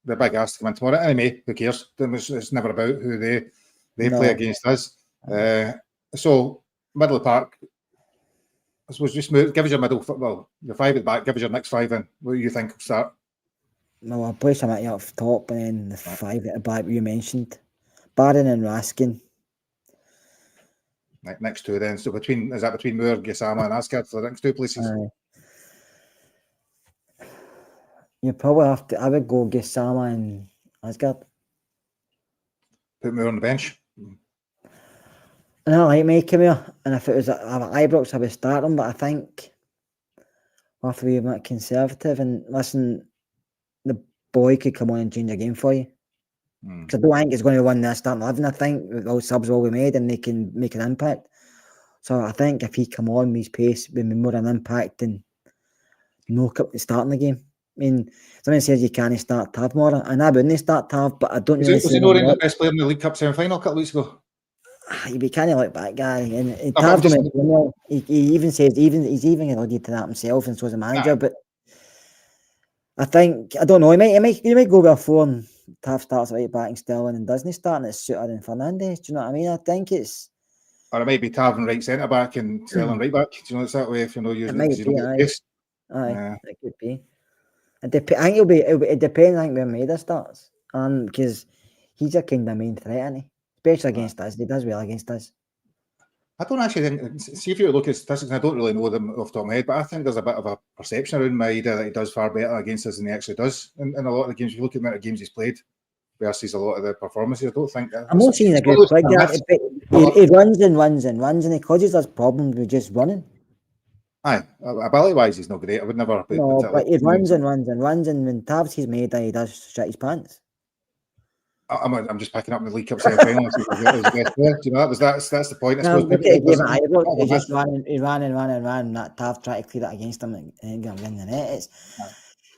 The big ass to come in tomorrow. Anyway, who cares? It's never about who they play against us. So middle of the park. I suppose just give us your middle. Well, your 5 at the back. Give us your next 5 in. What do you think will start? No, I'll play something up top and then the 5 at the back you mentioned. Barron and Raskin. Next 2 then. So between Moore, Gassama and Asgard for the next 2 places? You probably have to. I would go Gassama and Asgard. Put Moore on the bench. And I like making Moore. And if it was at Ibrox, I would start him. But I think we'll have to be a bit conservative. And listen, the boy could come on and change the game for you. Because I don't think it's going to win this starting 11. I think all subs will be made and they can make an impact. So I think if he come on with his pace, it would be more an impact than knock up the starting the game. I mean, someone says you can't start Tav tomorrow, and I wouldn't start Tav, but I don't really see. Was he not the best player in the League Cup semi-final a couple of weeks ago? You kind of like that guy, and Tav's going to. He even says he's even alluded to that himself, and so as a manager. But I think I don't know. He might go with a 4 and Tav starts right back and Sterling and doesn't he start and it's Suter and Fernandez. Do you know what I mean? I think it's. Or it might be Tav and right centre back and Sterling right back. Do you know it's that way if you're not using it? It could be. I think it depends. I think where Maida starts, and because he's a kind of main threat, isn't he? Especially against us. He does well against us. I don't actually think. See if you look at statistics, I don't really know them off the top of my head, but I think there's a bit of a perception around Maida that he does far better against us than he actually does in a lot of the games. If you look at the amount of games he's played versus a lot of the performances, I don't think. I'm not saying he's a good player. He runs and he causes us problems with just running. Aye, ability-wise, he's not great. I would never. No, but he runs, and when Tav's he's made, he does shit his pants. I'm just picking up in the League Cup semi-final. You know, that's the point. I suppose. He just ran and that Tav tried to clear it against him and get him in the net.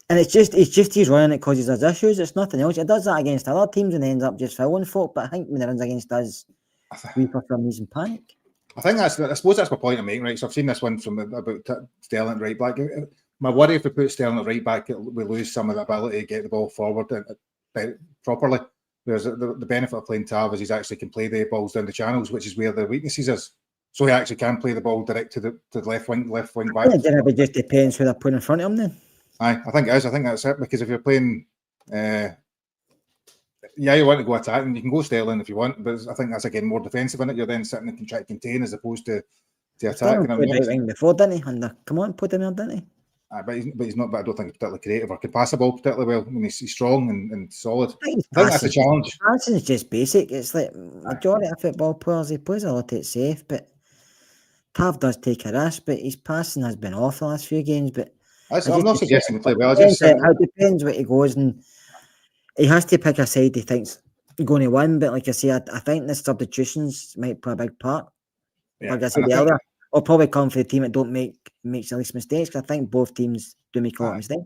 It's just he's running that causes us issues. It's nothing else. He does that against other teams and ends up just fouling folk. But I think when he runs against us, we for some reason panic. I suppose that's my point I'm making, right? So I've seen this one from about Sterling at right back. My worry if we put Sterling at right back, we lose some of the ability to get the ball forward properly. Whereas the benefit of playing Tav is he actually can play the balls down the channels, which is where the weaknesses is. So he actually can play the ball direct to the left wing back. It just depends who they're putting in front of him then. I think it is. I think that's it, because if you're playing, you want to go attacking, you can go Sterling if you want, but I think that's again more defensive in it. You're then sitting and trying to contain as opposed to attacking. Sterling played right wing before, didn't he? And come on, put him in, didn't he? But he's not. But I don't think he's particularly creative or can pass the ball particularly well. I mean, he's strong and solid. I think that's the challenge. Passing is just basic. It's like majority of football players, he plays a lot of it safe, but Tav does take a risk, but his passing has been off the last few games. But I'm not suggesting he play well. It depends what he goes, and he has to pick a side he thinks he's going to win. But like I say, I think the substitutions might play a big part. Yeah, like I said earlier, I'll probably come for the team that don't makes the least mistakes. I think both teams do make a lot of mistakes.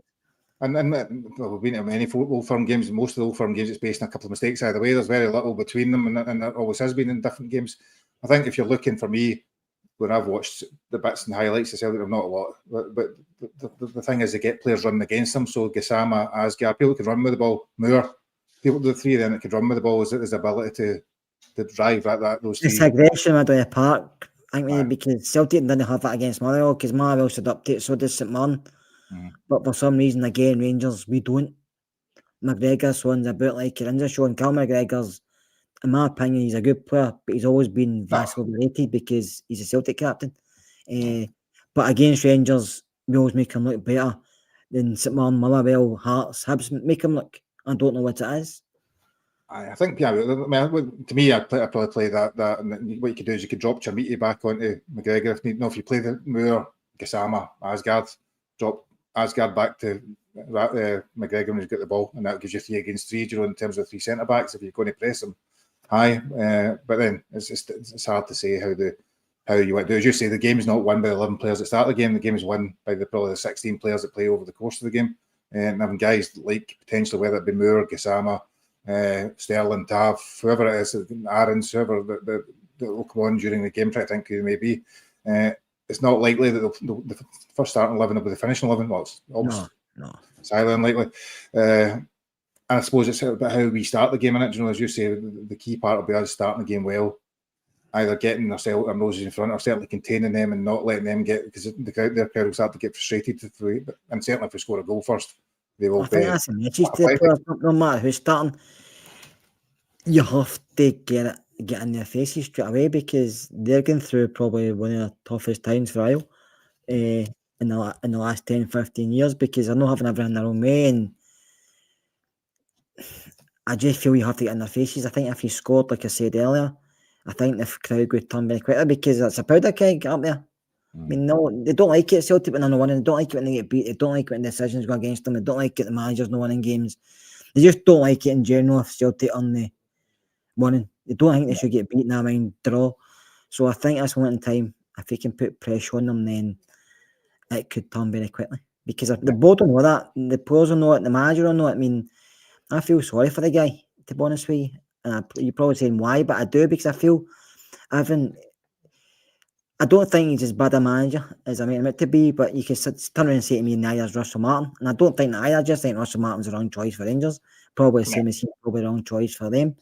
And we've been to many Old Firm games. Most of the Old Firm games, it's based on a couple of mistakes either way. There's very little between them, and that always has been in different games. I think if you're looking for me, when I've watched the bits and highlights, I there are not a lot. But the thing is, they get players running against them. So Gassama, Asgar, people can run with the ball. Moore, the three then that can run with the ball is the ability to drive those three. It's aggression at the park. I think because Celtic didn't have that against Motherwell, because Motherwell stood up to it, so does St Mirren. But for some reason, again, Rangers, we don't. McGregor's one's a bit like Kirinza showing. Cal McGregor's, in my opinion, he's a good player, but he's always been vastly overrated because he's a Celtic captain. But against Rangers, we always make him look better than St Mirren, Motherwell, Hearts, Hibs make him look. I don't know what it is. I think, to me, I'd probably play that. And what you could do is you could drop Chermiti back onto McGregor if need. No, if you play the Moore, Gassama, Asgard, drop Asgard back to McGregor when he's got the ball, and that gives you 3 against 3, in terms of 3 centre backs if you're going to press them high. But then it's hard to say how you want to do. As you say, the game's not won by 11 players at the start of the game. The game is won by probably the 16 players that play over the course of the game. And having guys like potentially, whether it be Moore, Gassama, Sterling, Tav, whoever it is, Aarons, whoever that will come on during the game, try to think who it may be. It's not likely that the first starting 11 will be the finishing 11. Well, it's almost highly unlikely. And I suppose it's about how we start the game in it. As you say, the key part will be us starting the game well, either getting our noses in front or certainly containing them and not letting them get, because their crowd will start to get frustrated. And certainly if we score a goal first, they will. I think that's a message to the players. No matter who's starting, you have to get in their faces straight away, because they're going through probably one of the toughest times for a while in the last 10-15 years, because they're not having everything their own way, and I just feel you have to get in their faces. I think if you scored, like I said earlier, I think the crowd would turn very quickly, because it's a powder keg up there. I mean, no, they don't like it, Celtic, when they're not winning. They don't like it when they get beat. They don't like it when decisions go against them. They don't like it the managers not winning games. They just don't like it in general if Celtic are winning. They don't think they should get beaten. I mean, draw. So I think that's one time, if we can put pressure on them, then it could turn very quickly. Because the board don't know that. The players don't know it. The manager don't know it. I mean, I feel sorry for the guy, to be honest with you. And you're probably saying why, but I do, because I feel I don't think he's as bad a manager as I made him out to be, but you can turn around and say to me, neither's Russell Martin. And I don't think that either. I just think Russell Martin's the wrong choice for Rangers. Probably the same as he's probably the wrong choice for them.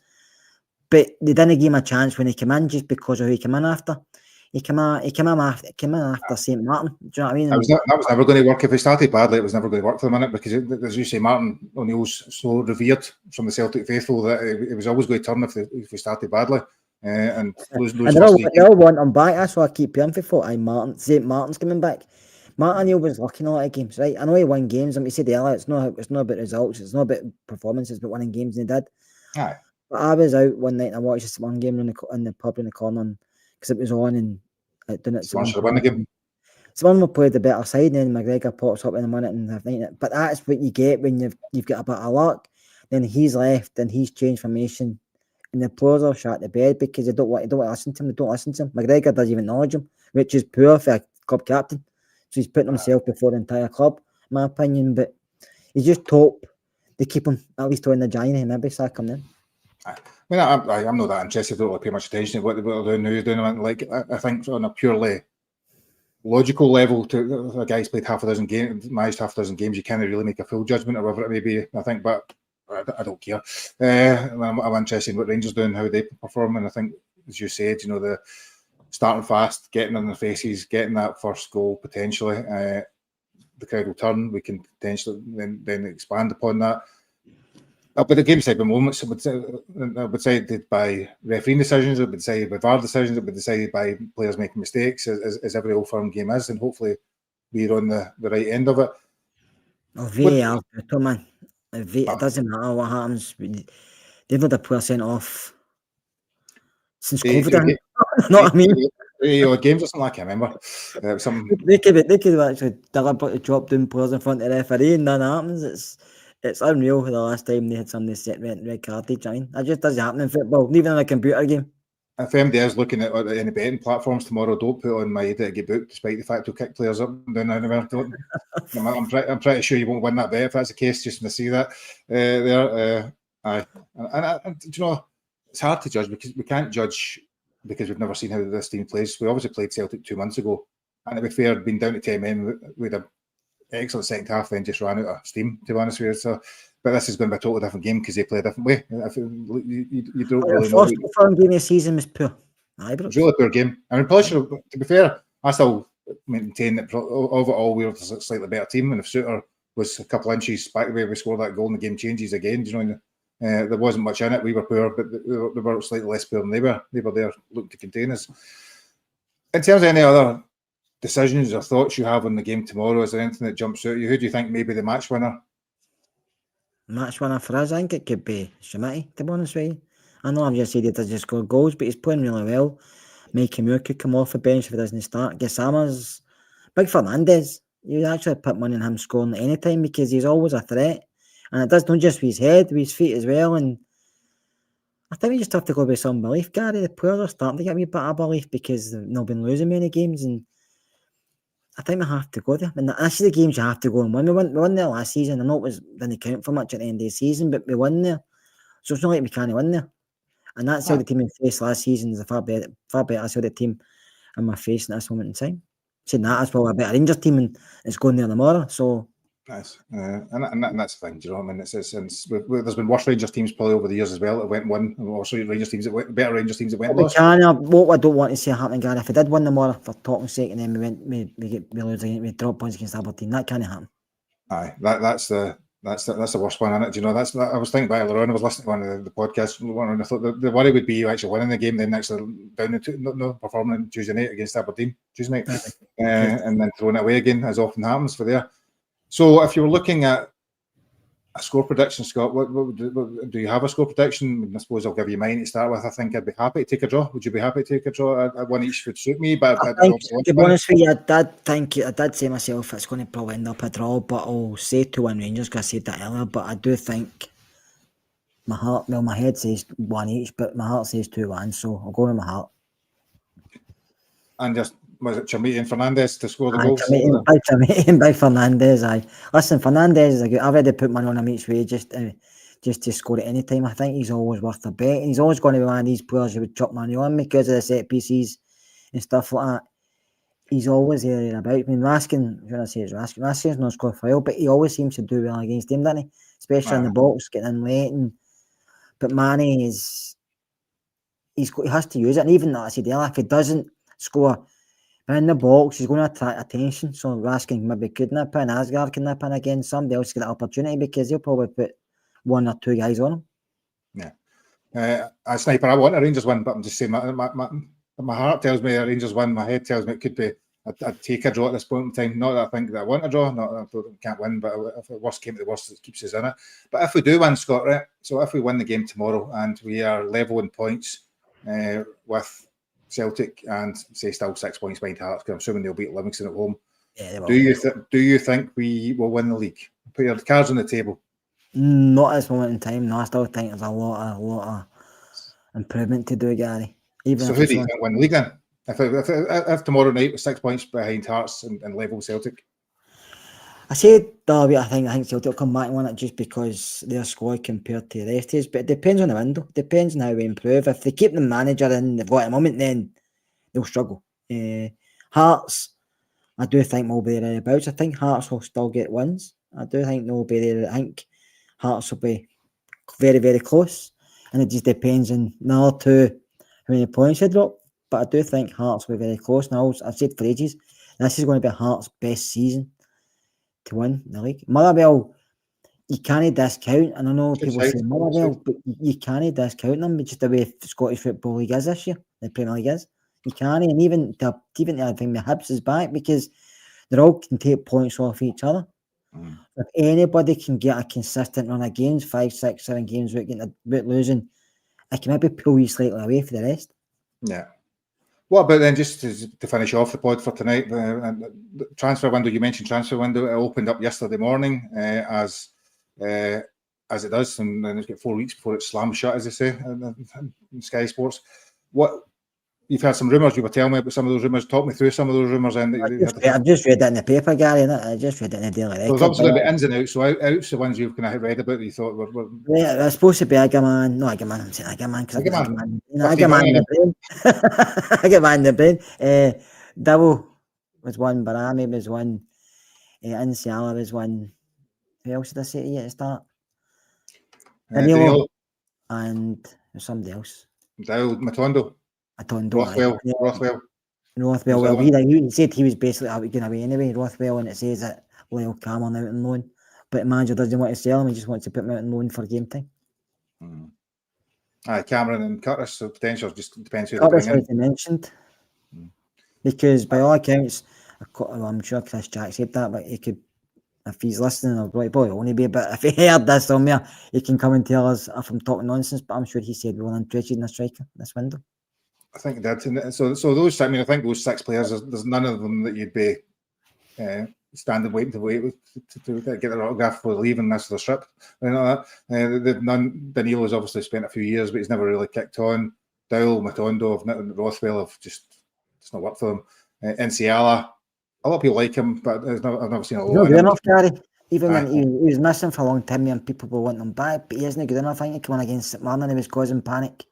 But they didn't give him a chance when he came in, just because of who he came in after. He came in after St Martin. Do you know what I mean? That was never going to work. If he started badly, it was never going to work for the minute, because, as you say, Martin O'Neill's so revered from the Celtic faithful that it was always going to turn if he started badly. And they all want him back. That's why I keep paying for St Martin's coming back. Martin O'Neill was lucky in a lot of games, right? I know he won games, and we said earlier, it's not about results, it's not about performances, but winning games, and he did. Aye. But I was out one night and I watched this one game in the pub in the corner, because it was on, and it didn't. Someone should win the game. Someone will play the better side, and then McGregor pops up in a minute and have night. But that's what you get when you've got a bit of luck. Then he's left and he's changed formation, and the players are shot to bed because they don't want to listen to him. They don't listen to him. McGregor doesn't even acknowledge him, which is poor for a club captain. So he's putting himself before the entire club, in my opinion. But he's just top. They keep him at least on the January, and maybe sack him then. I mean, I'm not that interested. I don't really pay much attention to what they're doing, who's doing it. Like, I think on a purely logical level, to a guy's played half a dozen games, managed half a dozen games, you can't really make a full judgment or whatever it may be. I think, but I don't care. I'm interested in what Rangers doing, how they perform, and I think, as you said, the starting fast, getting in their faces, getting that first goal potentially. the crowd will turn. We can potentially then expand upon that. But the game decided by moments. It would decided by refereeing decisions. It would be decided by VAR decisions. It would be decided by players making mistakes, as every Old Firm game is. And hopefully, we're on the right end of it. Oh, VAR, man. It doesn't matter what happens. They've had a player sent off since COVID. You know what I mean? Games or something, I can't remember. They could have actually deliberately dropped down players in front of the referee and none happens. It's unreal the last time they had somebody set red carded. I mean, that just doesn't happen in football, even in a computer game. If MD is looking at any betting platforms tomorrow, don't put on my head to get booked, despite the fact he'll kick players up and down anywhere. I'm pretty sure you won't win that bet if that's the case, just to see that there. And you know, it's hard to judge because we can't judge because we've never seen how this team plays. We obviously played Celtic 2 months ago, and to be fair, been down to 10 men with an excellent second half, then just ran out of steam, to be honest with you. So, but this is going to be a totally different game because they play a different way. You don't really know. The first game of the season was poor. It was a really poor game. I mean, to be fair, I still maintain that overall we were a slightly better team, and if Suter was a couple inches back the way we scored that goal and the game changes again, you know, there wasn't much in it. We were poor, but they were slightly less poor than they were. They were there looking to contain us. In terms of any other decisions or thoughts you have on the game tomorrow, is there anything that jumps out at you? Who do you think may be the match winner? Match winner for us, I think it could be Schmidt, to be honest with you. I know I've just said he doesn't score goals, but he's playing really well. Mikey Moore could come off the bench if he doesn't start. Gassama's Big Fernandez. You actually put money on him scoring at any time because he's always a threat. And it does not just with his head, with his feet as well. And I think we just have to go with some belief, Gary. The players are starting to get a wee bit of belief because they've not been losing many games. And I think we have to go there. And this is the games you have to go and win. We won there last season. I know it didn't count for much at the end of the season, but we won there. So it's not like we can't win there. And that's how the team we faced last season is a far better. That's how the team and we're facing at this moment in time. Saying that as well, a better Rangers team and it's going there tomorrow. So nice, and that's the thing. Do you know what I mean? There's been worse Rangers teams probably over the years as well that went and won. Also, Rangers teams that went better. Rangers teams that went lost. What I don't want to see happen, Gary, if we did win tomorrow for talk's sake, and then we lose again, we drop points against Aberdeen, that can't happen. Aye, that's the worst one, isn't it? Do you know, I was thinking about it earlier on. I was listening to one of the podcasts, and I thought the worry would be you actually winning the game, then actually down to performing on Tuesday night against Aberdeen, Tuesday night, and then throwing it away again, as often happens for there. So, if you were looking at a score prediction, Scott, what do you have a score prediction? I suppose I'll give you mine to start with. I think I'd be happy to take a draw. Would you be happy to take a draw? One each would suit me, but to be honest with you, I did say myself it's going to probably end up a draw, but I'll say 2-1 Rangers because I said that earlier. But I do think my head says 1 each, but my heart says 2-1, so I'll go with my heart. And just was it Chamiti and Fernandez to score the goals? Chamiti by Fernandez. Listen, Fernandez is a good. I've already put money on him each way just to score at any time. I think he's always worth a bet. He's always going to be one of these players who would chop money on because of the set pieces and stuff like that. He's always there and about. I mean, Raskin's not scored for a while, but he always seems to do well against him, doesn't he? Especially in the box, getting in late. But Manny he has to use it. And even that I said earlier, if he doesn't score in the box, he's going to attract attention. So Raskin maybe could nip in, Asgard can nip in again, somebody else get an opportunity because he'll probably put 1 or 2 guys on him. Yeah. A sniper, I want a Rangers win, but I'm just saying my heart tells me a Rangers win, my head tells me it could be I'd take a draw at this point in time. Not that I think that I want a draw, not that I can't win, but if the worst came to the worst, it keeps us in it. But if we do win, Scott, right? So if we win the game tomorrow and we are level in points with Celtic and say still 6 points behind Hearts, because I'm assuming they'll beat Livingston at home. Yeah, do you think we will win the league? Put your cards on the table. Not at this moment in time. No, I still think there's a lot of improvement to do, Gary. So who do you think win the league then? If tomorrow night with 6 points behind Hearts and level Celtic? I said Derby, I think Celtic will come back and win it just because their squad compared to the rest is, but it depends on the window. Depends on how we improve. If they keep the manager in they've got at the moment, then they'll struggle. Hearts, I do think will be thereabouts. I think Hearts will still get wins. I do think they'll be there. I think Hearts will be very, very close. And it just depends on the other two how many points they drop. But I do think Hearts will be very close. Now, I've said for ages, this is going to be Hearts' best season. to win the league. Motherwell, you can't discount, and I know Good people side, say good Motherwell, side. but you can't discount them just the way Scottish Football League is this year, the Premier League is. You can't, and even I think the Hibs is back because they all can take points off each other. If anybody can get a consistent run of games, 5, 6, 7 games without losing, I can maybe pull you slightly away for the rest. Yeah. What about then, just to finish off the pod for tonight, the transfer window, you mentioned transfer window, it opened up yesterday morning as it does, and then it's got 4 weeks before it slams shut, as they say, in Sky Sports. What you've had some rumours, you were telling me about some of those rumours. Talk me through some of those rumours. And I've just read it in the paper, Gary. I just read it in the Daily Record. There's obviously going to be ins and outs. So outs, the ones you've kind of read about that you thought were yeah, it's supposed to be Agaman. No, Agaman. I'm saying Agaman because Agaman. Agaman in the brain. Agaman in the brain. Double was one. Barami was one. Insiala was one. Who else did I say to you at the start? Danilo. And somebody else. Matondo. Rothwell. Rothwell. Well, he said he was basically going away anyway, Rothwell, and it says that Lyle Cameron out on loan. But the manager doesn't want to sell him, he just wants to put him out on loan for game time. Cameron and Curtis, so potential just depends who they bring in. Curtis mentioned. Because by all accounts, I'm sure Chris Jack said that, but he could, if he's listening, I'll probably only be, but if he heard this somewhere, he can come and tell us if I'm talking nonsense, but I'm sure he said we were interested in a striker this window. I think he did. So those, I mean, I think those 6 players, there's none of them that you'd be standing waiting to get their autograph before leaving this the strip. Danilo's obviously spent a few years, but he's never really kicked on. Dowell, Matondo, Rothwell have just, it's not worked for them. Insiala, a lot of people like him, but I've never seen a lot. Not good enough, Gary. Even when he was missing for a long time and people were wanting him back, but he isn't good enough. I think he came on against St Mirren and he was causing panic.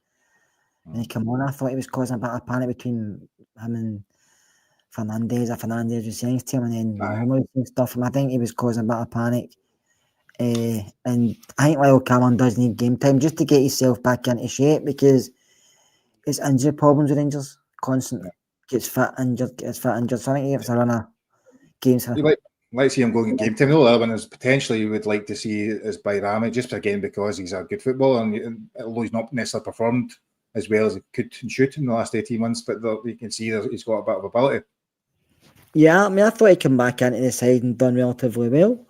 And he came on, I thought he was causing a bit of panic between him and Fernandez was saying to him, and then and stuff. And I think he was causing a bit of panic. And I think Lyle Cameron does need game time just to get himself back into shape because it's injury problems with Rangers constantly. Gets fit, injured. So I think he gives a run of games. You like see him going game time. The other one is potentially you would like to see is Bayrami, just again because he's a good footballer, and although he's not necessarily performed as well as he could and should in the last 18 months, but you can see that he's got a bit of ability. Yeah, I mean, I thought he came back into the side and done relatively well.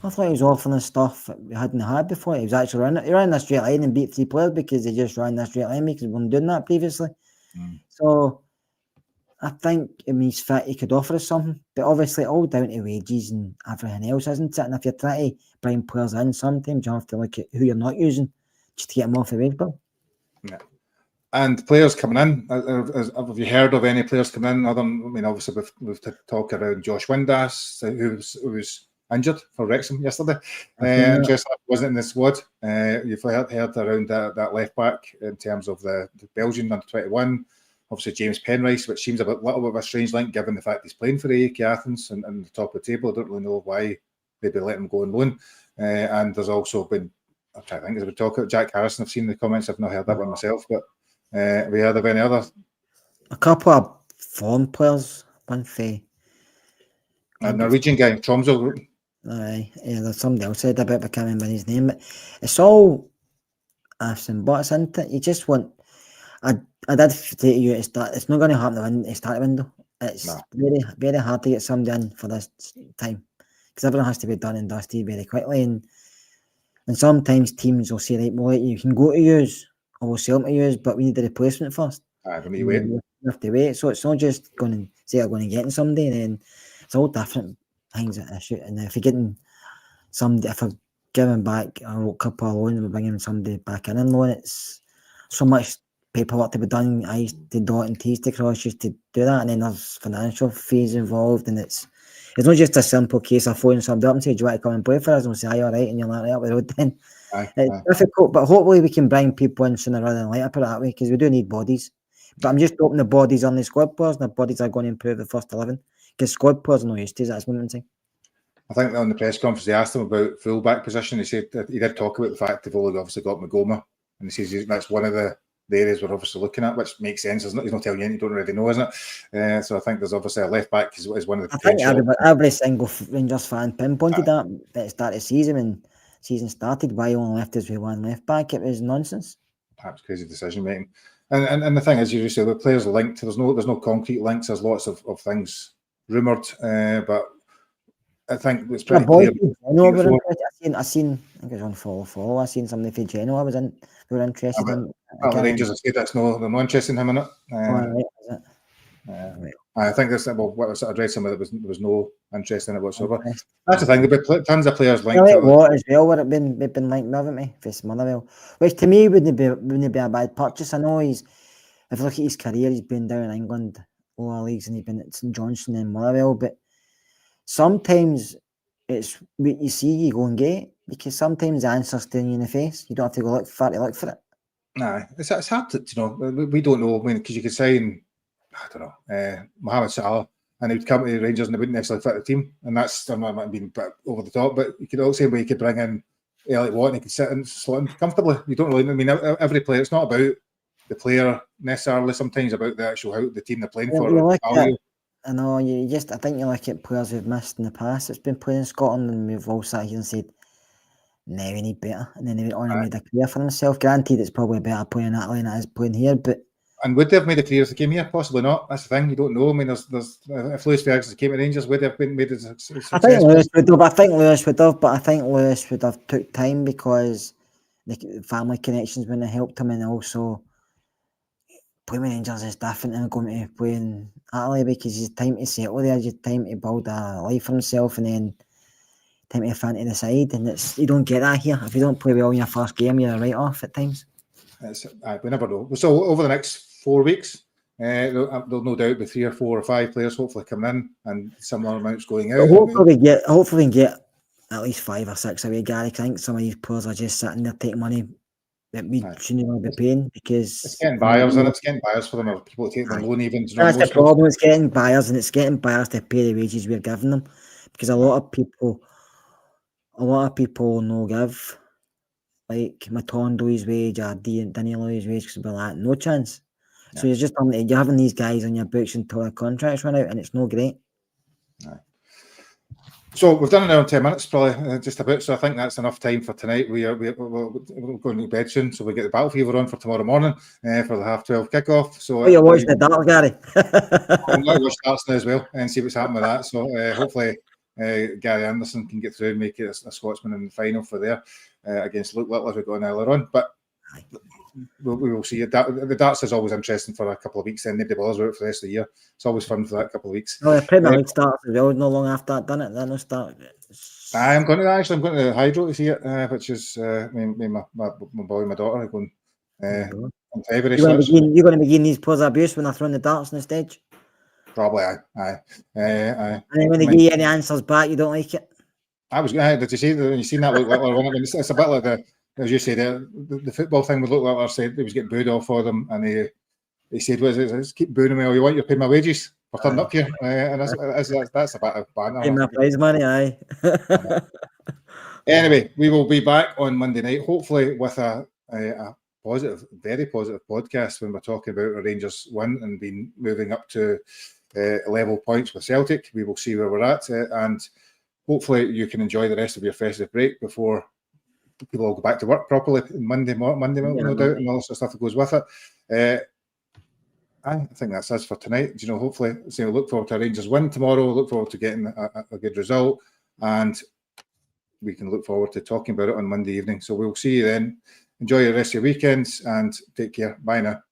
I thought he was offering us stuff that we hadn't had before. He was actually he ran a straight line and beat 3 players because they just ran a straight line because we weren't doing that previously. So I think if he's fit, he could offer us something. But obviously, all down to wages and everything else, isn't it? And if you're trying to bring players in, sometimes you have to look at who you're not using just to get them off the wage bill. Yeah. And players coming in, have you heard of any players coming in? Other than, I mean, obviously we've talked around Josh Windass, who was injured for Wrexham yesterday. Just wasn't in the squad. You've heard around that left back in terms of the Belgian under 21. Obviously James Penrice, which seems a little bit of a strange link given the fact he's playing for AEK Athens and the top of the table. I don't really know why they'd be letting him go on loan. And there's also been, I'm trying to think, as we talk about Jack Harrison, I've seen the comments. I've not heard that one myself, but have you heard of any other? A couple of foreign players, one for a Norwegian guy, Tromsø. There's somebody else said about it, I can't remember his name, but it's all some buts, isn't it? You just want, I did say to you at the start, it's not going to happen in the start window. It's very, very hard to get somebody in for this time because everything has to be done and dusted very quickly. And sometimes teams will say, right, well, you can go to use or we'll sell them to use, but we need the replacement first. You have to wait. So it's not just going to say I'm going to get somebody, and then it's all different things that I shoot. And if you're getting somebody, if I'm giving back a couple of loans and we're bringing somebody back in loan, it's so much paperwork to be done. I used to dot and T's to cross just to do that, and then there's financial fees involved, and it's not just a simple case of phoning somebody up and say, do you want to come and play for us? And we'll say, aye, all right, and you're like, right up the road then. It's difficult, but hopefully we can bring people in sooner rather than later, put it that way, because we do need bodies. But I'm just hoping the bodies are the squad players and the bodies are going to improve the first 11, because squad players are no use to that's one thing. I think on the press conference they asked him about full back position. He said that he did talk about the fact they've only obviously got Magoma, and he says that's one of the the areas we're obviously looking at, which makes sense. He's not telling you anything you don't already know, isn't it? So I think there's obviously a left back is one of the I think potential. every single Rangers fan pinpointed that at the start of the season when season started. Why only left us with one left back? It was nonsense. Perhaps crazy decision making. And the thing is, you say the players are linked. There's no concrete links. There's lots of things rumoured, but I think it's pretty clear. I seen. I think it was on follow. I seen somebody from Genoa they were interested in. The Rangers have said they're not interested in him in it. Right. I think this. Well, what I read somewhere there was no interest in it whatsoever. That's the thing. There'll be tons of players linked. What as well? Where we've been linked, haven't we? For Motherwell, which to me wouldn't be a bad purchase. I know if you look at his career, he's been down in England, lower leagues, and he's been at St Johnstone and Motherwell. But sometimes it's what you see, you go and get, because sometimes the answer's staring you in the face. You don't have to go look far to look for it. Nah, it's hard to we don't know. I mean, because you could sign, I don't know, Mohamed Salah, and he would come to the Rangers and they wouldn't necessarily fit the team, and that's might be a bit over the top. But you could also say you could bring in Elliot Watt and he could sit and slot in comfortably. You don't really. I mean, every player. It's not about the player necessarily. Sometimes about the actual how the team they're playing for. I know I think you look at players we've missed in the past. It's been playing in Scotland, and we've all sat here and said, "No, we need better." And then he went on and made a career for himself. Granted, it's probably better playing in Italy than it is playing here, but. And would they have made a career if they came here? Possibly not. That's the thing. You don't know. I mean, there's if Lewis Ferguson came to Rangers, would they have been made a success? I think Lewis would have. But I think Lewis would have took time because the family connections wouldn't have helped him, and also playing with Rangers is different than going to play in Italy because he's time to settle there, he's time to build a life for himself, and then time to fit into the side. And you don't get that here. If you don't play well in your first game, you're right off at times. We never know. So over the next 4 weeks, there'll no doubt be 3 or 4 or 5 players hopefully coming in and similar amounts going out. Hopefully we can get at least 5 or 6 away, Gary. I think some of these players are just sitting there taking money that we shouldn't even be paying because it's getting buyers and it's getting buyers for them, or people taking the loan even. That's the problem. It's getting buyers, and it's getting buyers to pay the wages we're giving them because a lot of people no give. Like Matondo's wage or Danilo's wage because we're like no chance. So you're having these guys on your books until their contracts run out, and it's no great. So we've done it now in 10 minutes, probably just about. So I think that's enough time for tonight. We're going to bed soon, so we get the battle fever on for tomorrow morning for the 12:30 kickoff. So you're watching the dark, Gary. I'm going to watch darts now as well and see what's happening with that. So hopefully Gary Anderson can get through and make it a Scotsman in the final for there against Luke Littler, who got on earlier on. But we will see. The darts is always interesting for a couple of weeks, and nobody bothers about it for the rest of the year. It's always fun for that couple of weeks. No, the Premier League starts as well. No long after that, done it. Then start. I'm going to Hydro to see it, which is me, my boy, and my daughter are going on February. You're going to begin these players abuse when they're throwing the darts on the stage. Probably, aye. And then when they give you any answers back, you don't like it. Did you see when you seen that? It's a bit like as you said, the football thing would look like I said he was getting booed off for them, and he said, "What is it? Just keep booing me all you want. You're paying my wages. We're turning up here," and that's a bit of banter. Pay my prize money, aye. Anyway, we will be back on Monday night, hopefully with a positive, very positive podcast when we're talking about a Rangers win and been moving up to level points with Celtic. We will see where we're at, and hopefully you can enjoy the rest of your festive break before people will go back to work properly Monday, no doubt, and all the stuff that goes with it. I think that's us for tonight. Hopefully, we'll look forward to a Rangers win tomorrow. We'll look forward to getting a good result, and we can look forward to talking about it on Monday evening. So we'll see you then. Enjoy the rest of your weekends and take care. Bye now.